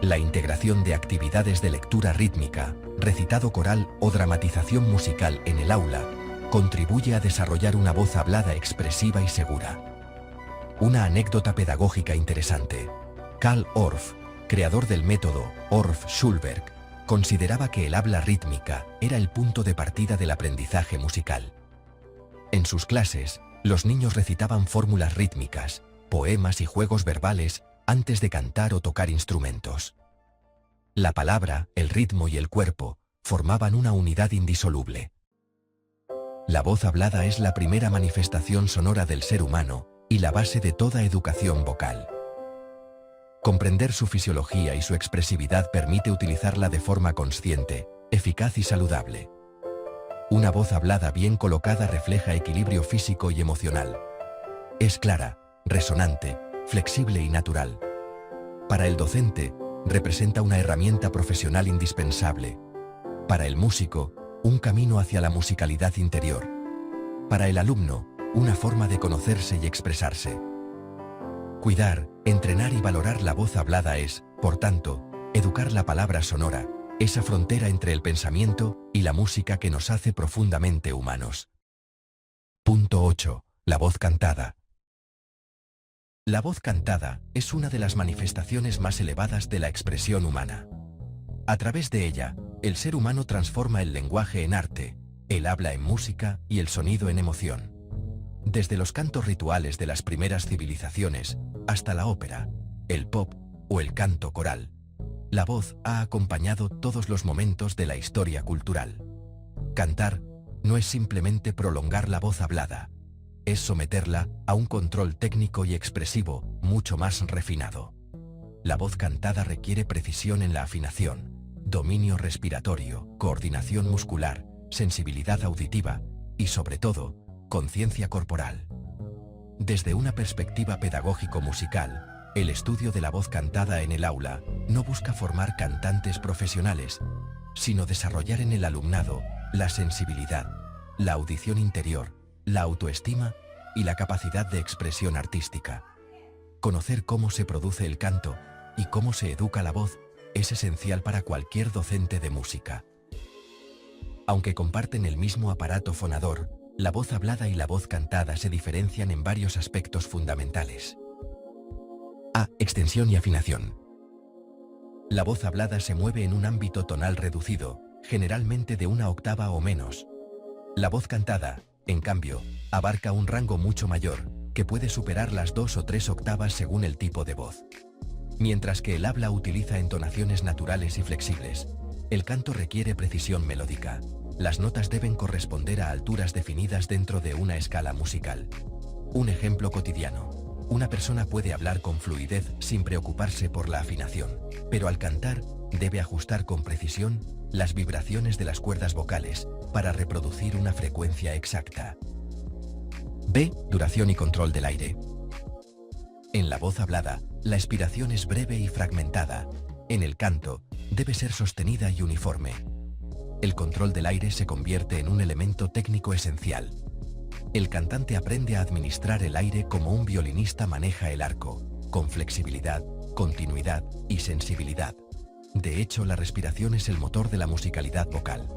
La integración de actividades de lectura rítmica, recitado coral o dramatización musical en el aula contribuye a desarrollar una voz hablada expresiva y segura. Una anécdota pedagógica interesante. Carl Orff, creador del método Orff-Schulberg, consideraba que el habla rítmica era el punto de partida del aprendizaje musical. En sus clases, los niños recitaban fórmulas rítmicas, poemas y juegos verbales antes de cantar o tocar instrumentos. La palabra, el ritmo y el cuerpo formaban una unidad indisoluble. La voz hablada es la primera manifestación sonora del ser humano y la base de toda educación vocal. Comprender su fisiología y su expresividad permite utilizarla de forma consciente, eficaz y saludable. Una voz hablada bien colocada refleja equilibrio físico y emocional. Es clara, resonante, flexible y natural. Para el docente, representa una herramienta profesional indispensable. Para el músico, un camino hacia la musicalidad interior. Para el alumno, una forma de conocerse y expresarse. Cuidar, entrenar y valorar la voz hablada es, por tanto, educar la palabra sonora, esa frontera entre el pensamiento y la música que nos hace profundamente humanos. Punto 8. La voz cantada. La voz cantada es una de las manifestaciones más elevadas de la expresión humana. A través de ella, el ser humano transforma el lenguaje en arte, el habla en música y el sonido en emoción. Desde los cantos rituales de las primeras civilizaciones hasta la ópera, el pop o el canto coral, la voz ha acompañado todos los momentos de la historia cultural. Cantar no es simplemente prolongar la voz hablada, es someterla a un control técnico y expresivo mucho más refinado. La voz cantada requiere precisión en la afinación, dominio respiratorio, coordinación muscular, sensibilidad auditiva y, sobre todo, conciencia corporal. Desde una perspectiva pedagógico-musical, el estudio de la voz cantada en el aula no busca formar cantantes profesionales, sino desarrollar en el alumnado la sensibilidad, la audición interior, la autoestima y la capacidad de expresión artística. Conocer cómo se produce el canto y cómo se educa la voz es esencial para cualquier docente de música. Aunque comparten el mismo aparato fonador, la voz hablada y la voz cantada se diferencian en varios aspectos fundamentales. A. Extensión y afinación. La voz hablada se mueve en un ámbito tonal reducido, generalmente de una octava o menos. La voz cantada, en cambio, abarca un rango mucho mayor, que puede superar las 2 o 3 octavas según el tipo de voz. Mientras que el habla utiliza entonaciones naturales y flexibles, el canto requiere precisión melódica. Las notas deben corresponder a alturas definidas dentro de una escala musical. Un ejemplo cotidiano. Una persona puede hablar con fluidez sin preocuparse por la afinación, pero al cantar debe ajustar con precisión las vibraciones de las cuerdas vocales para reproducir una frecuencia exacta. B. Duración y control del aire. En la voz hablada, la expiración es breve y fragmentada. En el canto, debe ser sostenida y uniforme. El control del aire se convierte en un elemento técnico esencial. El cantante aprende a administrar el aire como un violinista maneja el arco, con flexibilidad, continuidad y sensibilidad. De hecho, la respiración es el motor de la musicalidad vocal.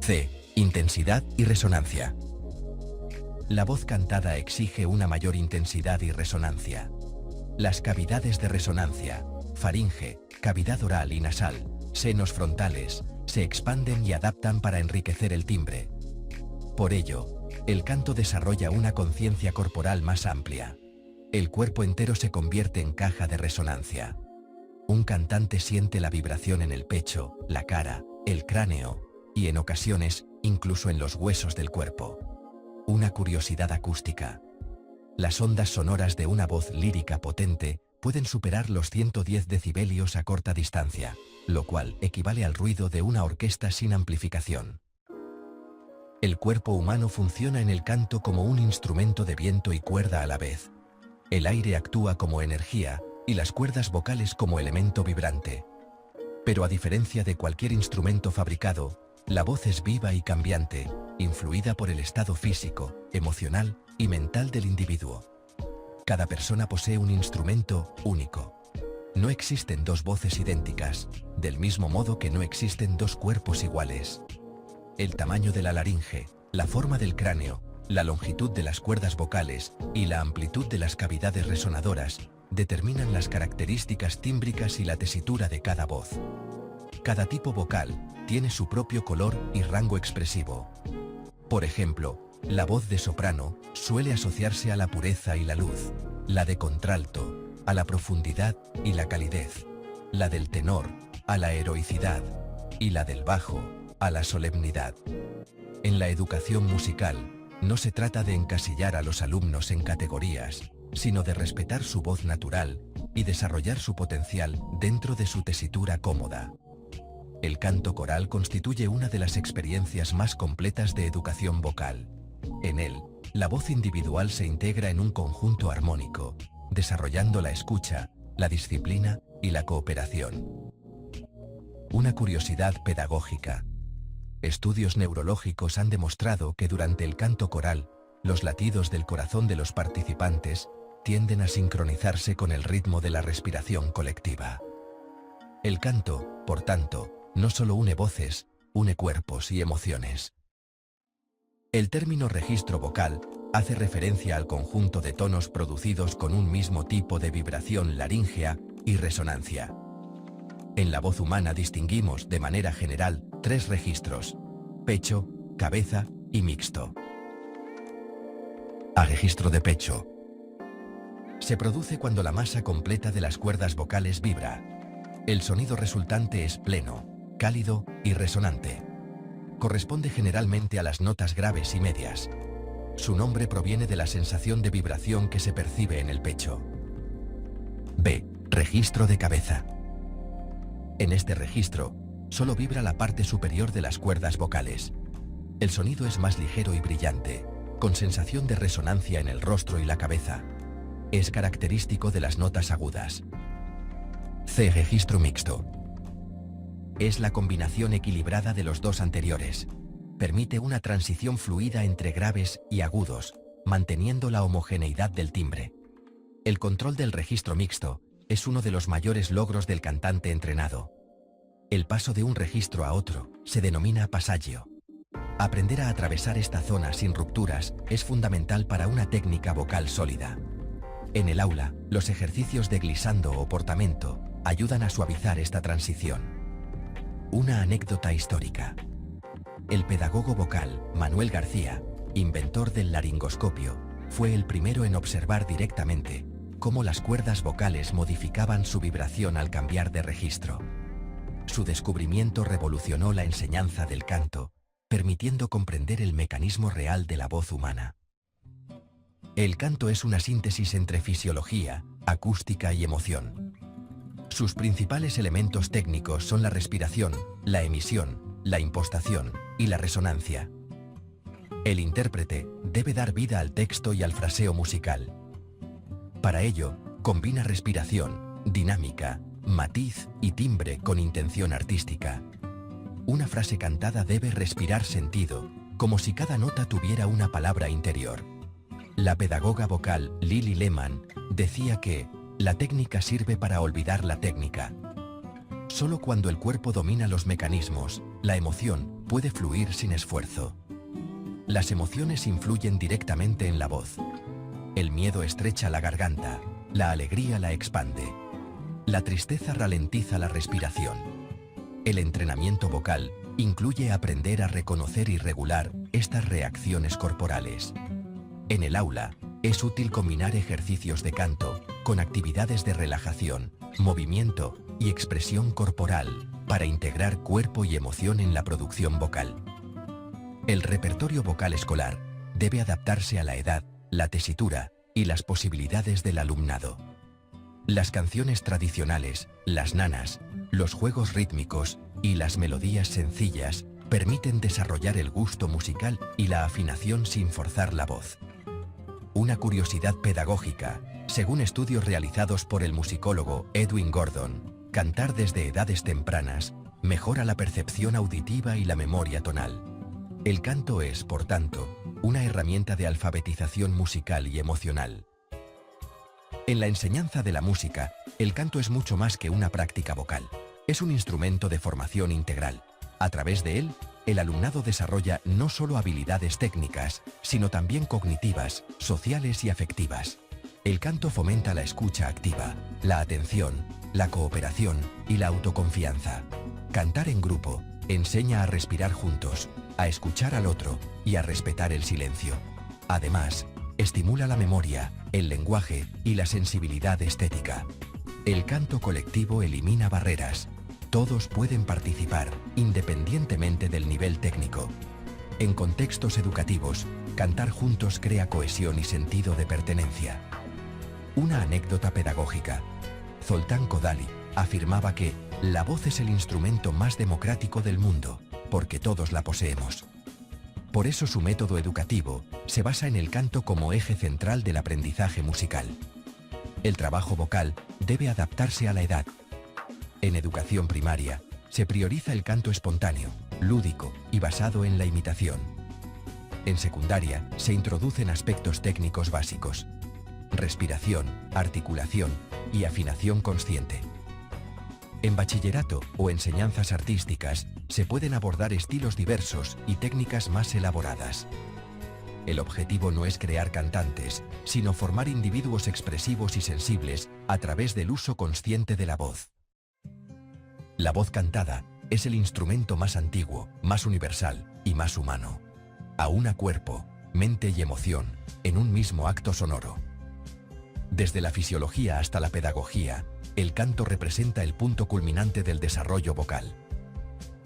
C. Intensidad y resonancia. La voz cantada exige una mayor intensidad y resonancia. Las cavidades de resonancia, faringe, cavidad oral y nasal, senos frontales, se expanden y adaptan para enriquecer el timbre. Por ello, el canto desarrolla una conciencia corporal más amplia. El cuerpo entero se convierte en caja de resonancia. Un cantante siente la vibración en el pecho, la cara, el cráneo y, en ocasiones, incluso en los huesos del cuerpo. Una curiosidad acústica. Las ondas sonoras de una voz lírica potente pueden superar los 110 decibelios a corta distancia, lo cual equivale al ruido de una orquesta sin amplificación. El cuerpo humano funciona en el canto como un instrumento de viento y cuerda a la vez. El aire actúa como energía y las cuerdas vocales como elemento vibrante. Pero a diferencia de cualquier instrumento fabricado, la voz es viva y cambiante, influida por el estado físico, emocional y mental del individuo. Cada persona posee un instrumento único. No existen dos voces idénticas, del mismo modo que no existen dos cuerpos iguales. El tamaño de la laringe, la forma del cráneo, la longitud de las cuerdas vocales y la amplitud de las cavidades resonadoras determinan las características tímbricas y la tesitura de cada voz. Cada tipo vocal tiene su propio color y rango expresivo. Por ejemplo, la voz de soprano suele asociarse a la pureza y la luz, la de contralto a la profundidad y la calidez, la del tenor a la heroicidad y la del bajo a la solemnidad. En la educación musical, no se trata de encasillar a los alumnos en categorías, sino de respetar su voz natural y desarrollar su potencial dentro de su tesitura cómoda. El canto coral constituye una de las experiencias más completas de educación vocal. En él, la voz individual se integra en un conjunto armónico, desarrollando la escucha, la disciplina y la cooperación. Una curiosidad pedagógica. Estudios neurológicos han demostrado que durante el canto coral, los latidos del corazón de los participantes tienden a sincronizarse con el ritmo de la respiración colectiva. El canto, por tanto, no solo une voces, une cuerpos y emociones. El término registro vocal hace referencia al conjunto de tonos producidos con un mismo tipo de vibración laríngea y resonancia. En la voz humana distinguimos, de manera general, 3 registros: pecho, cabeza y mixto. A registro de pecho. Se produce cuando la masa completa de las cuerdas vocales vibra. El sonido resultante es pleno, cálido y resonante. corresponde generalmente a las notas graves y medias. Su nombre proviene de la sensación de vibración que se percibe en el pecho. B. Registro de cabeza. En este registro, solo vibra la parte superior de las cuerdas vocales. El sonido es más ligero y brillante, con sensación de resonancia en el rostro y la cabeza. Es característico de las notas agudas. C. Registro mixto. Es la combinación equilibrada de los dos anteriores. Permite una transición fluida entre graves y agudos, manteniendo la homogeneidad del timbre. El control del registro mixto es uno de los mayores logros del cantante entrenado. El paso de un registro a otro se denomina passaggio. Aprender a atravesar esta zona sin rupturas es fundamental para una técnica vocal sólida. En el aula, los ejercicios de glissando o portamento ayudan a suavizar esta transición. Una anécdota histórica. El pedagogo vocal, Manuel García, inventor del laringoscopio, fue el primero en observar directamente cómo las cuerdas vocales modificaban su vibración al cambiar de registro. Su descubrimiento revolucionó la enseñanza del canto, permitiendo comprender el mecanismo real de la voz humana. El canto es una síntesis entre fisiología, acústica y emoción. Sus principales elementos técnicos son la respiración, la emisión, la impostación y la resonancia. El intérprete debe dar vida al texto y al fraseo musical. Para ello, combina respiración, dinámica, matiz y timbre con intención artística. Una frase cantada debe respirar sentido, como si cada nota tuviera una palabra interior. La pedagoga vocal Lily Lehmann decía que la técnica sirve para olvidar la técnica. Solo cuando el cuerpo domina los mecanismos, la emoción puede fluir sin esfuerzo. Las emociones influyen directamente en la voz. El miedo estrecha la garganta, la alegría la expande. La tristeza ralentiza la respiración. El entrenamiento vocal incluye aprender a reconocer y regular estas reacciones corporales. En el aula, es útil combinar ejercicios de canto con actividades de relajación, movimiento y expresión corporal para integrar cuerpo y emoción en la producción vocal. El repertorio vocal escolar debe adaptarse a la edad, la tesitura y las posibilidades del alumnado. Las canciones tradicionales, las nanas, los juegos rítmicos y las melodías sencillas permiten desarrollar el gusto musical y la afinación sin forzar la voz. Una curiosidad pedagógica, según estudios realizados por el musicólogo Edwin Gordon, cantar desde edades tempranas mejora la percepción auditiva y la memoria tonal. El canto es, por tanto, una herramienta de alfabetización musical y emocional. En la enseñanza de la música, el canto es mucho más que una práctica vocal. Es un instrumento de formación integral. A través de él, el alumnado desarrolla no solo habilidades técnicas, sino también cognitivas, sociales y afectivas. El canto fomenta la escucha activa, la atención, la cooperación y la autoconfianza. Cantar en grupo enseña a respirar juntos, a escuchar al otro y a respetar el silencio. Además, estimula la memoria, el lenguaje y la sensibilidad estética. El canto colectivo elimina barreras. Todos pueden participar, independientemente del nivel técnico. En contextos educativos, cantar juntos crea cohesión y sentido de pertenencia. Una anécdota pedagógica. Zoltán Kodály afirmaba que la voz es el instrumento más democrático del mundo, porque todos la poseemos. Por eso su método educativo se basa en el canto como eje central del aprendizaje musical. El trabajo vocal debe adaptarse a la edad. En educación primaria, se prioriza el canto espontáneo, lúdico y basado en la imitación. En secundaria, se introducen aspectos técnicos básicos: respiración, articulación y afinación consciente. En bachillerato o enseñanzas artísticas, se pueden abordar estilos diversos y técnicas más elaboradas. El objetivo no es crear cantantes, sino formar individuos expresivos y sensibles a través del uso consciente de la voz. La voz cantada es el instrumento más antiguo, más universal y más humano. Aúna cuerpo, mente y emoción en un mismo acto sonoro. Desde la fisiología hasta la pedagogía, el canto representa el punto culminante del desarrollo vocal.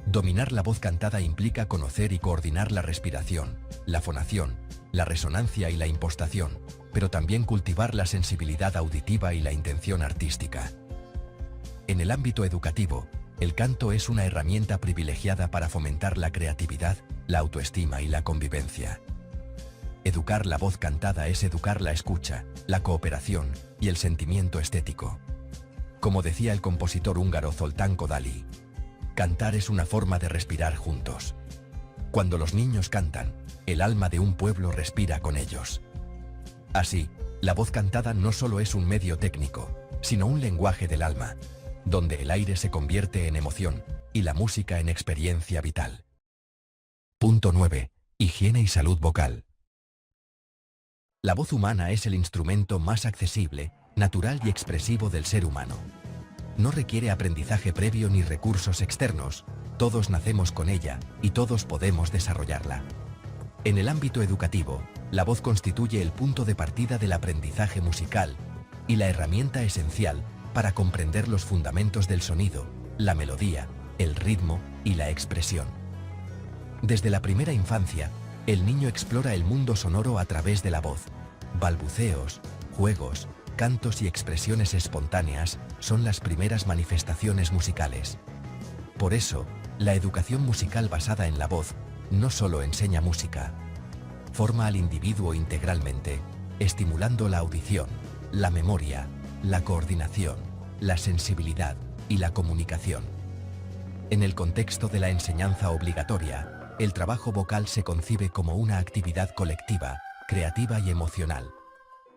Dominar la voz cantada implica conocer y coordinar la respiración, la fonación, la resonancia y la impostación, pero también cultivar la sensibilidad auditiva y la intención artística. En el ámbito educativo, el canto es una herramienta privilegiada para fomentar la creatividad, la autoestima y la convivencia. Educar la voz cantada es educar la escucha, la cooperación y el sentimiento estético. Como decía el compositor húngaro Zoltán Kodály, cantar es una forma de respirar juntos. Cuando los niños cantan, el alma de un pueblo respira con ellos. Así, la voz cantada no solo es un medio técnico, sino un lenguaje del alma, donde el aire se convierte en emoción y la música en experiencia vital. Punto 9. Higiene y salud vocal. La voz humana es el instrumento más accesible, natural y expresivo del ser humano. No requiere aprendizaje previo ni recursos externos, todos nacemos con ella y todos podemos desarrollarla. En el ámbito educativo, la voz constituye el punto de partida del aprendizaje musical y la herramienta esencial para comprender los fundamentos del sonido, la melodía, el ritmo y la expresión. Desde la primera infancia, el niño explora el mundo sonoro a través de la voz. Balbuceos, juegos, cantos y expresiones espontáneas son las primeras manifestaciones musicales. Por eso, la educación musical basada en la voz no solo enseña música, forma al individuo integralmente, estimulando la audición, la memoria, la coordinación, la sensibilidad y la comunicación. En el contexto de la enseñanza obligatoria, el trabajo vocal se concibe como una actividad colectiva, creativa y emocional.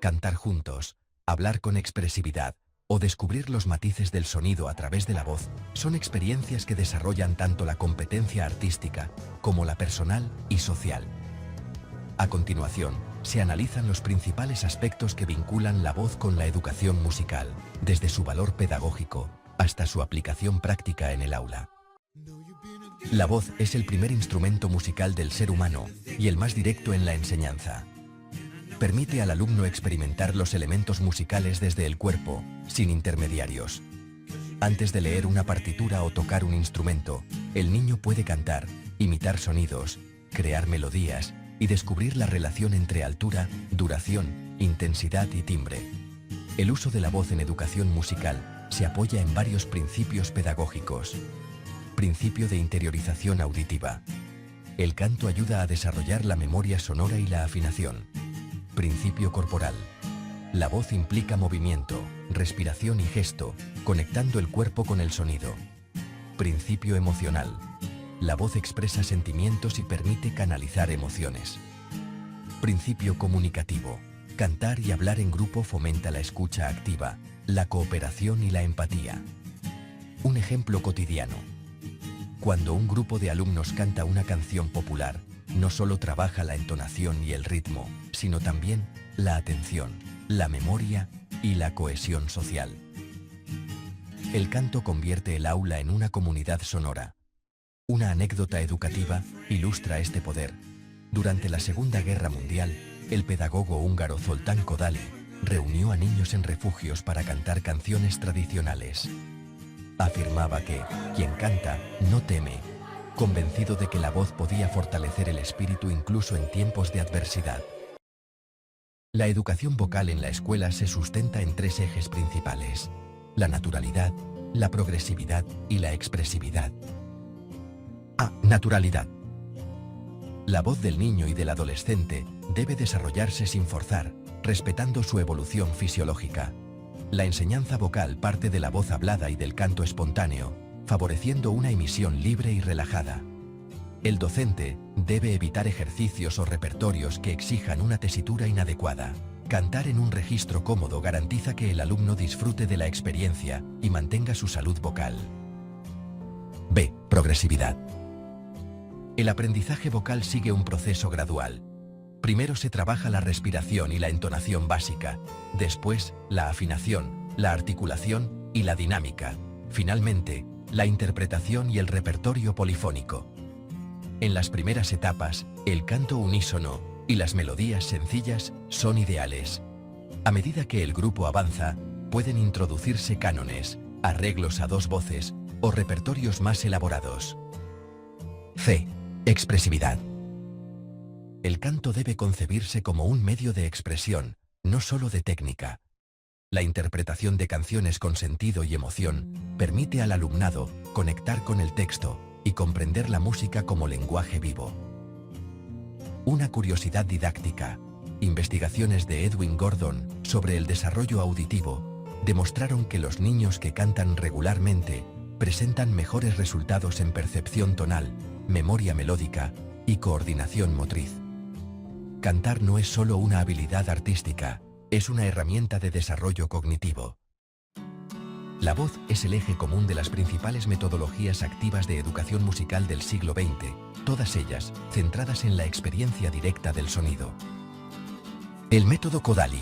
Cantar juntos, hablar con expresividad o descubrir los matices del sonido a través de la voz son experiencias que desarrollan tanto la competencia artística como la personal y social. A continuación, se analizan los principales aspectos que vinculan la voz con la educación musical, desde su valor pedagógico hasta su aplicación práctica en el aula. La voz es el primer instrumento musical del ser humano y el más directo en la enseñanza. Permite al alumno experimentar los elementos musicales desde el cuerpo, sin intermediarios. Antes de leer una partitura o tocar un instrumento, el niño puede cantar, imitar sonidos, crear melodías y descubrir la relación entre altura, duración, intensidad y timbre. El uso de la voz en educación musical se apoya en varios principios pedagógicos. Principio de interiorización auditiva. El canto ayuda a desarrollar la memoria sonora y la afinación. Principio corporal. La voz implica movimiento, respiración y gesto, conectando el cuerpo con el sonido. Principio emocional. La voz expresa sentimientos y permite canalizar emociones. Principio comunicativo. Cantar y hablar en grupo fomenta la escucha activa, la cooperación y la empatía. Un ejemplo cotidiano. Cuando un grupo de alumnos canta una canción popular, no solo trabaja la entonación y el ritmo, sino también la atención, la memoria y la cohesión social. El canto convierte el aula en una comunidad sonora. Una anécdota educativa ilustra este poder. Durante la Segunda Guerra Mundial, el pedagogo húngaro Zoltán Kodály reunió a niños en refugios para cantar canciones tradicionales. Afirmaba que quien canta no teme, convencido de que la voz podía fortalecer el espíritu incluso en tiempos de adversidad. La educación vocal en la escuela se sustenta en tres ejes principales: la naturalidad, la progresividad y la expresividad. Naturalidad. La voz del niño y del adolescente debe desarrollarse sin forzar, respetando su evolución fisiológica. La enseñanza vocal parte de la voz hablada y del canto espontáneo, favoreciendo una emisión libre y relajada. El docente debe evitar ejercicios o repertorios que exijan una tesitura inadecuada. Cantar en un registro cómodo garantiza que el alumno disfrute de la experiencia y mantenga su salud vocal. B. Progresividad. El aprendizaje vocal sigue un proceso gradual. Primero se trabaja la respiración y la entonación básica, después la afinación, la articulación y la dinámica, finalmente la interpretación y el repertorio polifónico. En las primeras etapas, el canto unísono y las melodías sencillas son ideales. A medida que el grupo avanza, pueden introducirse cánones, arreglos a dos voces o repertorios más elaborados. C. Expresividad. El canto debe concebirse como un medio de expresión, no solo de técnica. La interpretación de canciones con sentido y emoción permite al alumnado conectar con el texto y comprender la música como lenguaje vivo. Una curiosidad didáctica. Investigaciones de Edwin Gordon sobre el desarrollo auditivo demostraron que los niños que cantan regularmente presentan mejores resultados en percepción tonal, memoria melódica y coordinación motriz. Cantar no es solo una habilidad artística, es una herramienta de desarrollo cognitivo. La voz es el eje común de las principales metodologías activas de educación musical del siglo XX, todas ellas centradas en la experiencia directa del sonido. El método Kodály.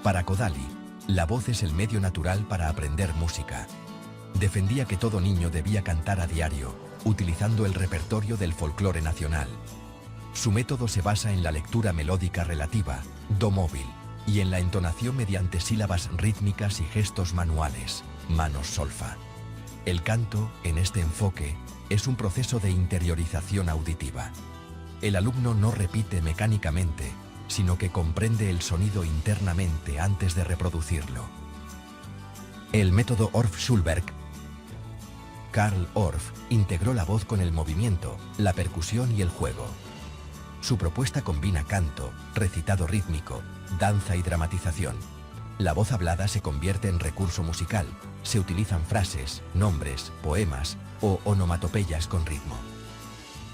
Para Kodály, la voz es el medio natural para aprender música. Defendía que todo niño debía cantar a diario, utilizando el repertorio del folclore nacional. Su método se basa en la lectura melódica relativa, do móvil, y en la entonación mediante sílabas rítmicas y gestos manuales, manos solfa. El canto, en este enfoque, es un proceso de interiorización auditiva. El alumno no repite mecánicamente, sino que comprende el sonido internamente antes de reproducirlo. El método Orff-Schulberg. Carl Orff integró la voz con el movimiento, la percusión y el juego. Su propuesta combina canto, recitado rítmico, danza y dramatización. La voz hablada se convierte en recurso musical. Se utilizan frases, nombres, poemas o onomatopeyas con ritmo.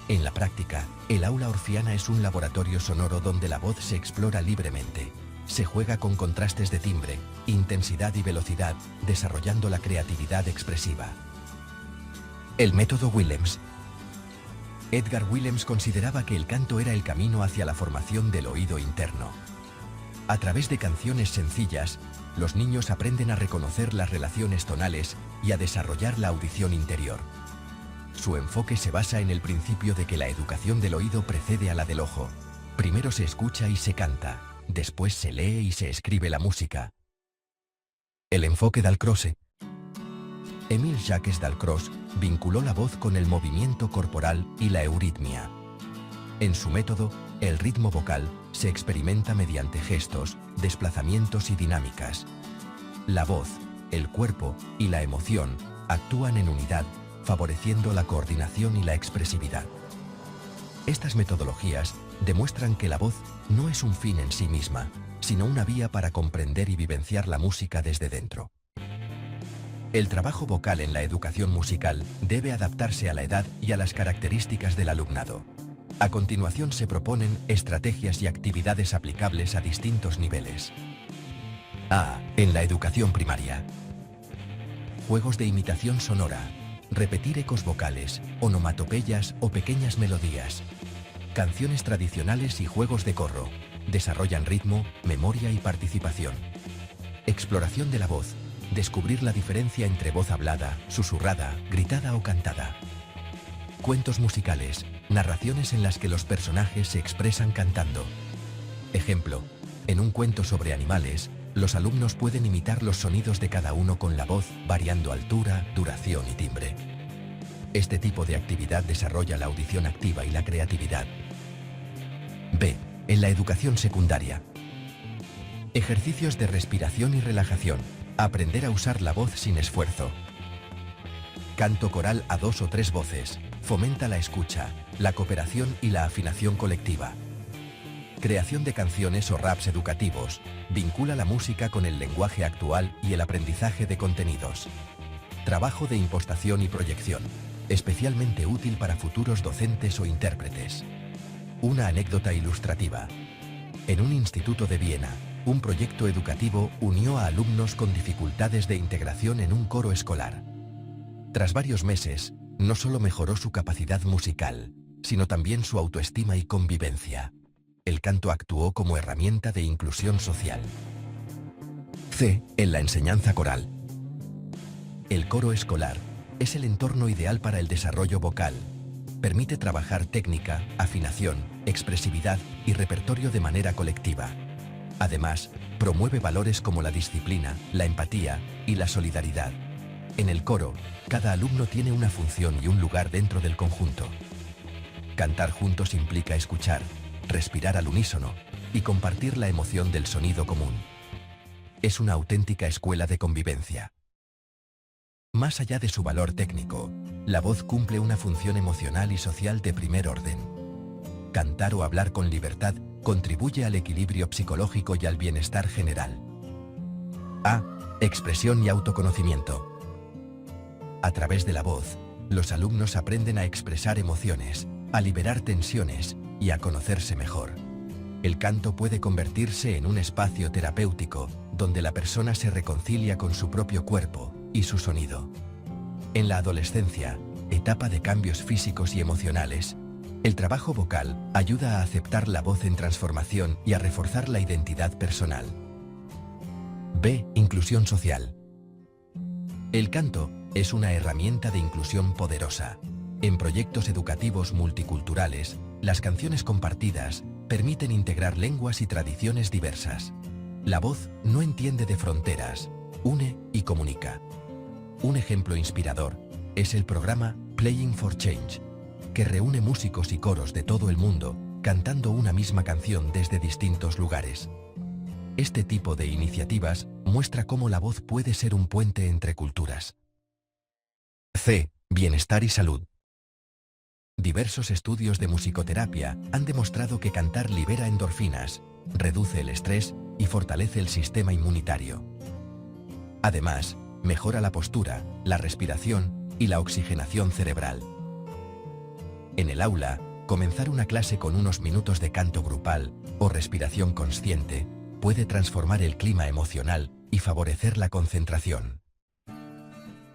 En la práctica, el aula orfiana es un laboratorio sonoro donde la voz se explora libremente. Se juega con contrastes de timbre, intensidad y velocidad, desarrollando la creatividad expresiva. El método Willems. Edgar Willems consideraba que el canto era el camino hacia la formación del oído interno. A través de canciones sencillas, los niños aprenden a reconocer las relaciones tonales y a desarrollar la audición interior. Su enfoque se basa en el principio de que la educación del oído precede a la del ojo. Primero se escucha y se canta, después se lee y se escribe la música. El enfoque Dalcroze. Émile Jacques Dalcroze vinculó la voz con el movimiento corporal y la euritmia. En su método, el ritmo vocal se experimenta mediante gestos, desplazamientos y dinámicas. La voz, el cuerpo y la emoción actúan en unidad, favoreciendo la coordinación y la expresividad. Estas metodologías demuestran que la voz no es un fin en sí misma, sino una vía para comprender y vivenciar la música desde dentro. El trabajo vocal en la educación musical debe adaptarse a la edad y a las características del alumnado. A continuación se proponen estrategias y actividades aplicables a distintos niveles. A. En la educación primaria. Juegos de imitación sonora. Repetir ecos vocales, onomatopeyas o pequeñas melodías. Canciones tradicionales y juegos de corro. Desarrollan ritmo, memoria y participación. Exploración de la voz. Descubrir la diferencia entre voz hablada, susurrada, gritada o cantada. Cuentos musicales, narraciones en las que los personajes se expresan cantando. Ejemplo, en un cuento sobre animales, los alumnos pueden imitar los sonidos de cada uno con la voz, variando altura, duración y timbre. Este tipo de actividad desarrolla la audición activa y la creatividad. B. En la educación secundaria. Ejercicios de respiración y relajación. Aprender a usar la voz sin esfuerzo. Canto coral a 2 o 3 voces. Fomenta la escucha, la cooperación y la afinación colectiva. Creación de canciones o raps educativos. Vincula la música con el lenguaje actual y el aprendizaje de contenidos. Trabajo de impostación y proyección. Especialmente útil para futuros docentes o intérpretes. Una anécdota ilustrativa. En un instituto de Viena, un proyecto educativo unió a alumnos con dificultades de integración en un coro escolar. Tras varios meses, no solo mejoró su capacidad musical, sino también su autoestima y convivencia. El canto actuó como herramienta de inclusión social. C. En la enseñanza coral. El coro escolar es el entorno ideal para el desarrollo vocal. Permite trabajar técnica, afinación, expresividad y repertorio de manera colectiva. Además, promueve valores como la disciplina, la empatía y la solidaridad. En el coro, cada alumno tiene una función y un lugar dentro del conjunto. Cantar juntos implica escuchar, respirar al unísono y compartir la emoción del sonido común. Es una auténtica escuela de convivencia. Más allá de su valor técnico, la voz cumple una función emocional y social de primer orden. Cantar o hablar con libertad contribuye al equilibrio psicológico y al bienestar general. A. Expresión y autoconocimiento. A través de la voz, los alumnos aprenden a expresar emociones, a liberar tensiones y a conocerse mejor. El canto puede convertirse en un espacio terapéutico, donde la persona se reconcilia con su propio cuerpo y su sonido. En la adolescencia, etapa de cambios físicos y emocionales, el trabajo vocal ayuda a aceptar la voz en transformación y a reforzar la identidad personal. B. Inclusión social. El canto es una herramienta de inclusión poderosa. En proyectos educativos multiculturales, las canciones compartidas permiten integrar lenguas y tradiciones diversas. La voz no entiende de fronteras, une y comunica. Un ejemplo inspirador es el programa Playing for Change, que reúne músicos y coros de todo el mundo cantando una misma canción desde distintos lugares. Este tipo de iniciativas muestra cómo la voz puede ser un puente entre culturas. C. Bienestar y salud. Diversos estudios de musicoterapia han demostrado que cantar libera endorfinas, reduce el estrés y fortalece el sistema inmunitario. Además, mejora la postura, la respiración y la oxigenación cerebral. En el aula, comenzar una clase con unos minutos de canto grupal o respiración consciente puede transformar el clima emocional y favorecer la concentración.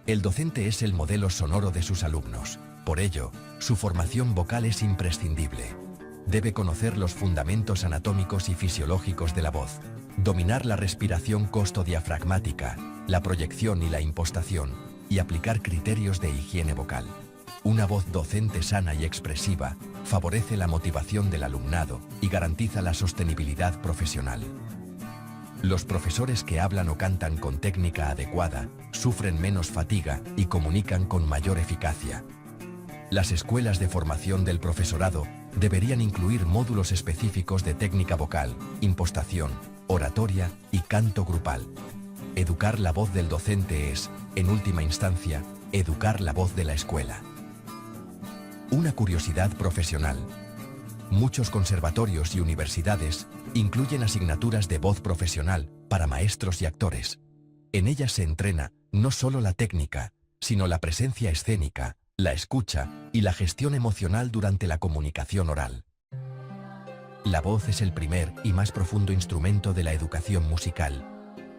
El docente es el modelo sonoro de sus alumnos. Por ello, su formación vocal es imprescindible. Debe conocer los fundamentos anatómicos y fisiológicos de la voz, dominar la respiración costodiafragmática, la proyección y la impostación, y aplicar criterios de higiene vocal. Una voz docente sana y expresiva favorece la motivación del alumnado y garantiza la sostenibilidad profesional. Los profesores que hablan o cantan con técnica adecuada sufren menos fatiga y comunican con mayor eficacia. Las escuelas de formación del profesorado deberían incluir módulos específicos de técnica vocal, impostación, oratoria y canto grupal. Educar la voz del docente es, en última instancia, educar la voz de la escuela. Una curiosidad profesional. Muchos conservatorios y universidades incluyen asignaturas de voz profesional para maestros y actores. En ellas se entrena no solo la técnica, sino la presencia escénica, la escucha y la gestión emocional durante la comunicación oral. La voz es el primer y más profundo instrumento de la educación musical.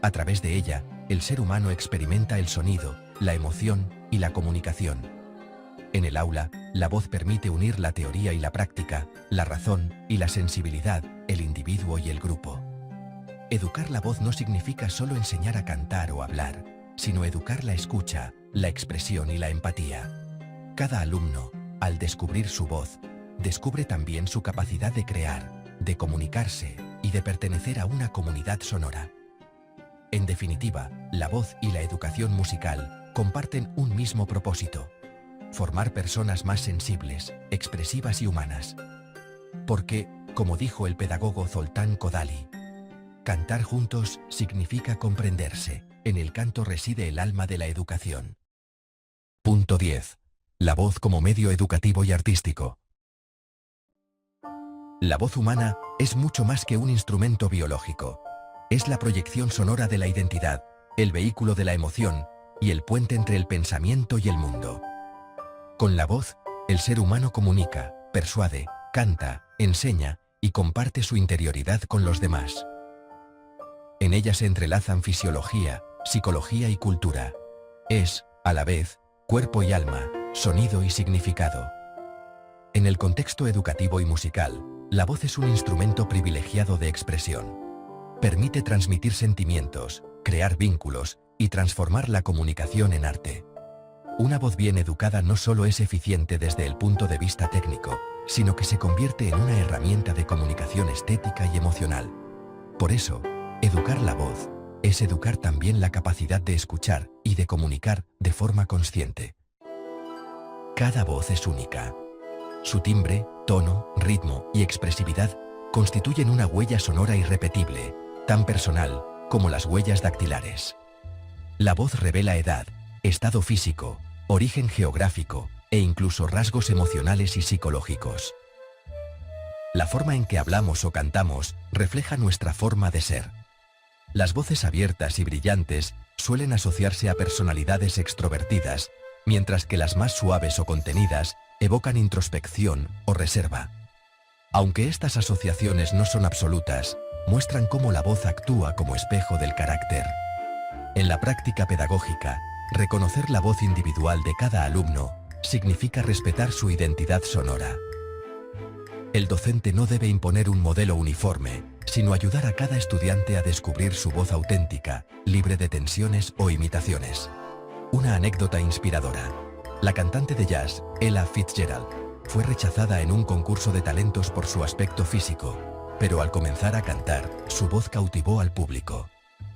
A través de ella, el ser humano experimenta el sonido, la emoción y la comunicación. En el aula, la voz permite unir la teoría y la práctica, la razón y la sensibilidad, el individuo y el grupo. Educar la voz no significa solo enseñar a cantar o hablar, sino educar la escucha, la expresión y la empatía. Cada alumno, al descubrir su voz, descubre también su capacidad de crear, de comunicarse y de pertenecer a una comunidad sonora. En definitiva, la voz y la educación musical comparten un mismo propósito: formar personas más sensibles, expresivas y humanas. Porque, como dijo el pedagogo Zoltán Kodály, cantar juntos significa comprenderse. En el canto reside el alma de la educación. Punto 10. La voz como medio educativo y artístico. La voz humana es mucho más que un instrumento biológico. Es la proyección sonora de la identidad, el vehículo de la emoción y el puente entre el pensamiento y el mundo. Con la voz, el ser humano comunica, persuade, canta, enseña y comparte su interioridad con los demás. En ella se entrelazan fisiología, psicología y cultura. Es, a la vez, cuerpo y alma, sonido y significado. En el contexto educativo y musical, la voz es un instrumento privilegiado de expresión. Permite transmitir sentimientos, crear vínculos y transformar la comunicación en arte. Una voz bien educada no solo es eficiente desde el punto de vista técnico, sino que se convierte en una herramienta de comunicación estética y emocional. Por eso, educar la voz es es educar también la capacidad de escuchar y de comunicar de forma consciente. Cada voz es única. Su timbre, tono, ritmo y expresividad constituyen una huella sonora irrepetible, tan personal como las huellas dactilares. La voz revela edad, estado físico, origen geográfico e incluso rasgos emocionales y psicológicos. La forma en que hablamos o cantamos refleja nuestra forma de ser. Las voces abiertas y brillantes suelen asociarse a personalidades extrovertidas, mientras que las más suaves o contenidas evocan introspección o reserva. Aunque estas asociaciones no son absolutas, muestran cómo la voz actúa como espejo del carácter. En la práctica pedagógica, reconocer la voz individual de cada alumno significa respetar su identidad sonora. El docente no debe imponer un modelo uniforme, sino ayudar a cada estudiante a descubrir su voz auténtica, libre de tensiones o imitaciones. Una anécdota inspiradora. La cantante de jazz, Ella Fitzgerald, fue rechazada en un concurso de talentos por su aspecto físico, pero al comenzar a cantar, su voz cautivó al público.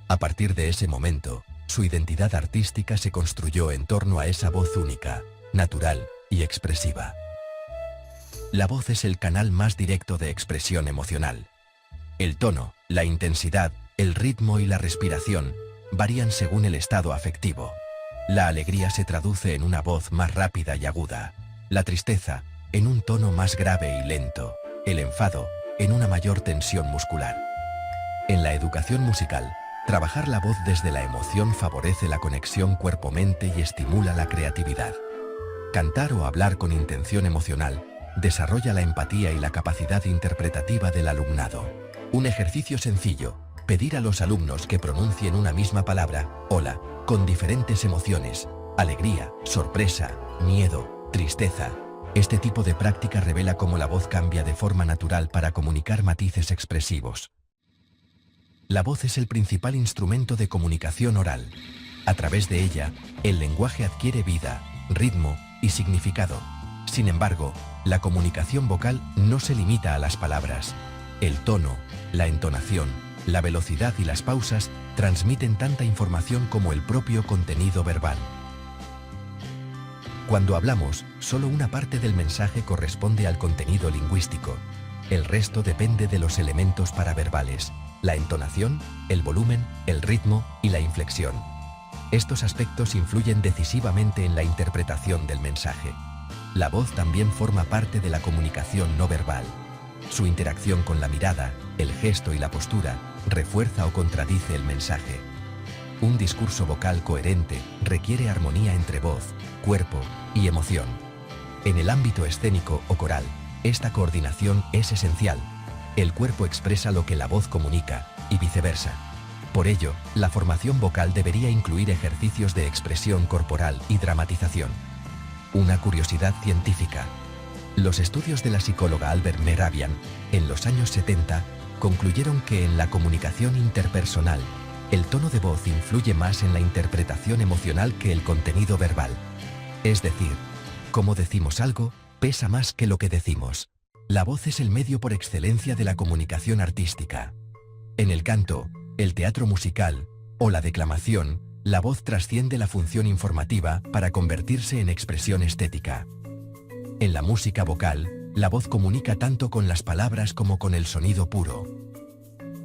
A partir de ese momento, su identidad artística se construyó en torno a esa voz única, natural y expresiva. La voz es el canal más directo de expresión emocional. El tono, la intensidad, el ritmo y la respiración varían según el estado afectivo. La alegría se traduce en una voz más rápida y aguda, la tristeza en un tono más grave y lento, el enfado en una mayor tensión muscular. En la educación musical, trabajar la voz desde la emoción favorece la conexión cuerpo-mente y estimula la creatividad. Cantar o hablar con intención emocional desarrolla la empatía y la capacidad interpretativa del alumnado. Un ejercicio sencillo: pedir a los alumnos que pronuncien una misma palabra, hola, con diferentes emociones, alegría, sorpresa, miedo, tristeza. Este tipo de práctica revela cómo la voz cambia de forma natural para comunicar matices expresivos. La voz es el principal instrumento de comunicación oral. A través de ella, el lenguaje adquiere vida, ritmo y significado. Sin embargo, la comunicación vocal no se limita a las palabras. El tono, la entonación, la velocidad y las pausas transmiten tanta información como el propio contenido verbal. Cuando hablamos, solo una parte del mensaje corresponde al contenido lingüístico. El resto depende de los elementos paraverbales: la entonación, el volumen, el ritmo y la inflexión. Estos aspectos influyen decisivamente en la interpretación del mensaje. La voz también forma parte de la comunicación no verbal. Su interacción con la mirada, el gesto y la postura refuerza o contradice el mensaje. Un discurso vocal coherente requiere armonía entre voz, cuerpo y emoción. En el ámbito escénico o coral, esta coordinación es esencial. El cuerpo expresa lo que la voz comunica, y viceversa. Por ello, la formación vocal debería incluir ejercicios de expresión corporal y dramatización. Una curiosidad científica. Los estudios de la psicóloga Albert Mehrabian, en los años 70, concluyeron que en la comunicación interpersonal, el tono de voz influye más en la interpretación emocional que el contenido verbal. Es decir, cómo decimos algo pesa más que lo que decimos. La voz es el medio por excelencia de la comunicación artística. En el canto, el teatro musical o la declamación, la voz trasciende la función informativa para convertirse en expresión estética. En la música vocal, la voz comunica tanto con las palabras como con el sonido puro.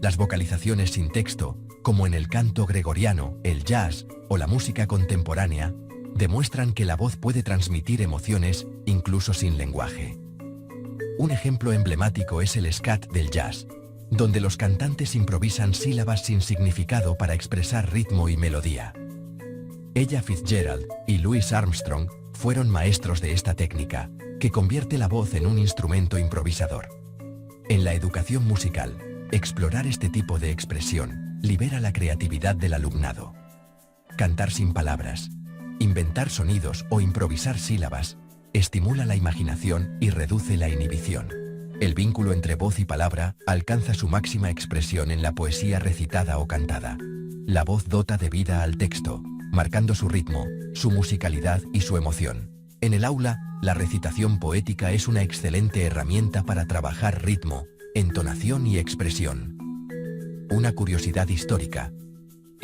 Las vocalizaciones sin texto, como en el canto gregoriano, el jazz o la música contemporánea, demuestran que la voz puede transmitir emociones incluso sin lenguaje. Un ejemplo emblemático es el scat del jazz, donde los cantantes improvisan sílabas sin significado para expresar ritmo y melodía. Ella Fitzgerald y Louis Armstrong fueron maestros de esta técnica, que convierte la voz en un instrumento improvisador. En la educación musical, explorar este tipo de expresión libera la creatividad del alumnado. Cantar sin palabras, inventar sonidos o improvisar sílabas estimula la imaginación y reduce la inhibición. El vínculo entre voz y palabra alcanza su máxima expresión en la poesía recitada o cantada. La voz dota de vida al texto, marcando su ritmo, su musicalidad y su emoción. En el aula, la recitación poética es una excelente herramienta para trabajar ritmo, entonación y expresión. Una curiosidad histórica.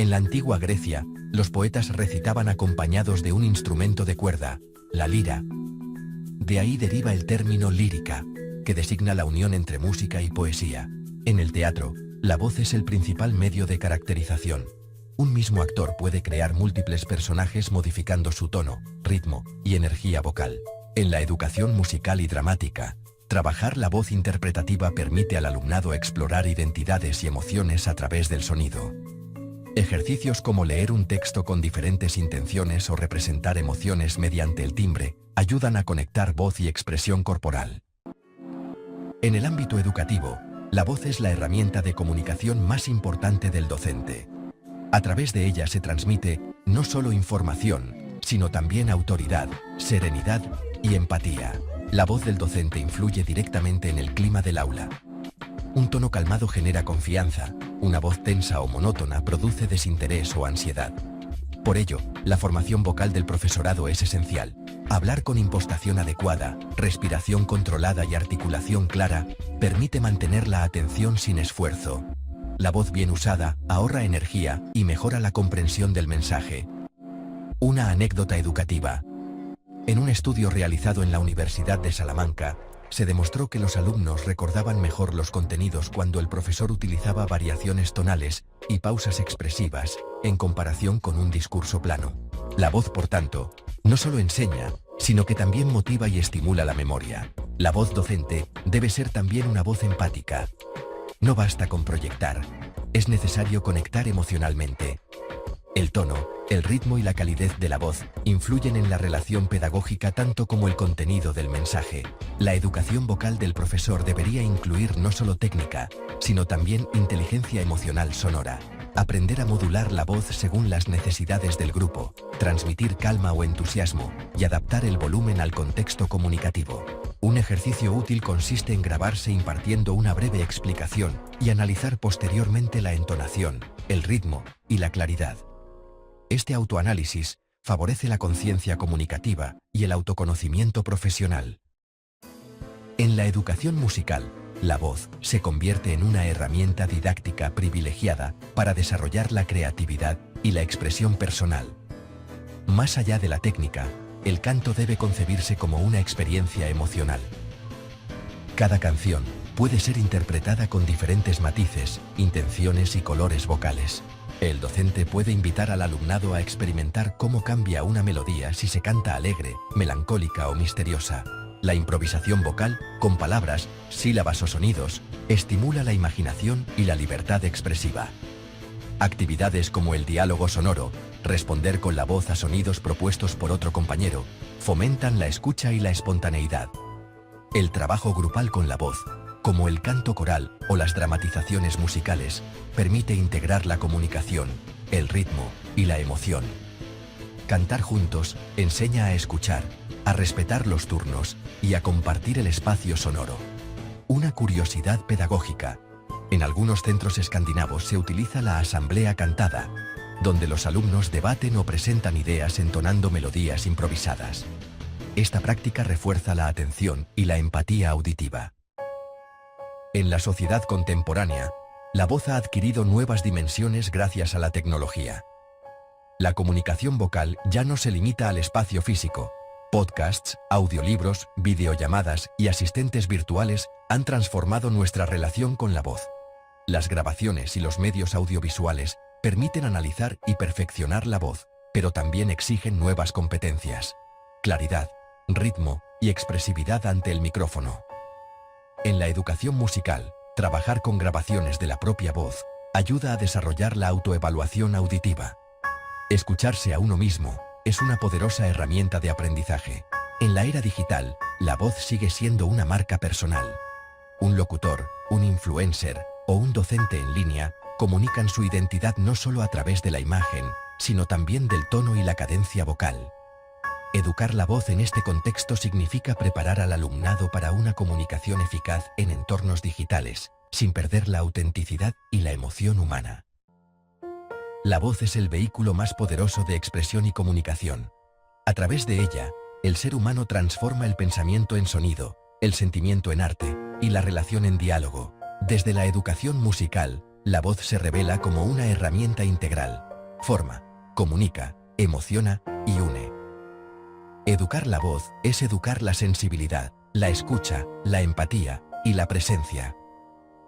En la antigua Grecia, los poetas recitaban acompañados de un instrumento de cuerda, la lira. De ahí deriva el término lírica, que designa la unión entre música y poesía. En el teatro, la voz es el principal medio de caracterización. Un mismo actor puede crear múltiples personajes modificando su tono, ritmo y energía vocal. En la educación musical y dramática, trabajar la voz interpretativa permite al alumnado explorar identidades y emociones a través del sonido. Ejercicios como leer un texto con diferentes intenciones o representar emociones mediante el timbre ayudan a conectar voz y expresión corporal. En el ámbito educativo, la voz es la herramienta de comunicación más importante del docente. A través de ella se transmite no solo información, sino también autoridad, serenidad y empatía. La voz del docente influye directamente en el clima del aula. Un tono calmado genera confianza, una voz tensa o monótona produce desinterés o ansiedad. Por ello, la formación vocal del profesorado es esencial. Hablar con impostación adecuada, respiración controlada y articulación clara permite mantener la atención sin esfuerzo. La voz bien usada ahorra energía y mejora la comprensión del mensaje. Una anécdota educativa. En un estudio realizado en la Universidad de Salamanca, se demostró que los alumnos recordaban mejor los contenidos cuando el profesor utilizaba variaciones tonales y pausas expresivas, en comparación con un discurso plano. La voz, por tanto, no solo enseña, sino que también motiva y estimula la memoria. La voz docente debe ser también una voz empática. No basta con proyectar, es necesario conectar emocionalmente. El tono, el ritmo y la calidez de la voz influyen en la relación pedagógica tanto como el contenido del mensaje. La educación vocal del profesor debería incluir no solo técnica, sino también inteligencia emocional sonora. Aprender a modular la voz según las necesidades del grupo, transmitir calma o entusiasmo y adaptar el volumen al contexto comunicativo. Un ejercicio útil consiste en grabarse impartiendo una breve explicación y analizar posteriormente la entonación, el ritmo y la claridad. Este autoanálisis favorece la conciencia comunicativa y el autoconocimiento profesional. En la educación musical, la voz se convierte en una herramienta didáctica privilegiada para desarrollar la creatividad y la expresión personal. Más allá de la técnica, el canto debe concebirse como una experiencia emocional. Cada canción puede ser interpretada con diferentes matices, intenciones y colores vocales. El docente puede invitar al alumnado a experimentar cómo cambia una melodía si se canta alegre, melancólica o misteriosa. La improvisación vocal, con palabras, sílabas o sonidos, estimula la imaginación y la libertad expresiva. Actividades como el diálogo sonoro, responder con la voz a sonidos propuestos por otro compañero, fomentan la escucha y la espontaneidad. El trabajo grupal con la voz, como el canto coral o las dramatizaciones musicales, permite integrar la comunicación, el ritmo y la emoción. Cantar juntos enseña a escuchar, a respetar los turnos y a compartir el espacio sonoro. Una curiosidad pedagógica. En algunos centros escandinavos se utiliza la asamblea cantada, donde los alumnos debaten o presentan ideas entonando melodías improvisadas. Esta práctica refuerza la atención y la empatía auditiva. En la sociedad contemporánea, la voz ha adquirido nuevas dimensiones gracias a la tecnología. La comunicación vocal ya no se limita al espacio físico. Podcasts, audiolibros, videollamadas y asistentes virtuales han transformado nuestra relación con la voz. Las grabaciones y los medios audiovisuales permiten analizar y perfeccionar la voz, pero también exigen nuevas competencias: claridad, ritmo y expresividad ante el micrófono. En la educación musical, trabajar con grabaciones de la propia voz ayuda a desarrollar la autoevaluación auditiva. Escucharse a uno mismo es una poderosa herramienta de aprendizaje. En la era digital, la voz sigue siendo una marca personal. Un locutor, un influencer o un docente en línea comunican su identidad no solo a través de la imagen, sino también del tono y la cadencia vocal. Educar la voz en este contexto significa preparar al alumnado para una comunicación eficaz en entornos digitales, sin perder la autenticidad y la emoción humana. La voz es el vehículo más poderoso de expresión y comunicación. A través de ella, el ser humano transforma el pensamiento en sonido, el sentimiento en arte y la relación en diálogo. Desde la educación musical, la voz se revela como una herramienta integral. forma, comunica, emociona y une. Educar la voz es educar la sensibilidad, la escucha, la empatía y la presencia.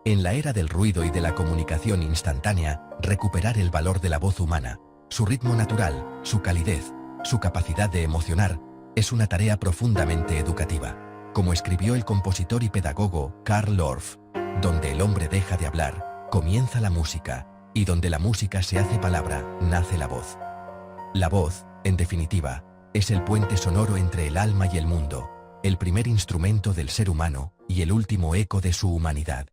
En la era del ruido y de la comunicación instantánea, recuperar el valor de la voz humana, su ritmo natural, su calidez, su capacidad de emocionar, es una tarea profundamente educativa. Como escribió el compositor y pedagogo Carl Orff, donde el hombre deja de hablar, comienza la música, y donde la música se hace palabra, nace la voz. La voz, en definitiva, es el puente sonoro entre el alma y el mundo, el primer instrumento del ser humano y el último eco de su humanidad.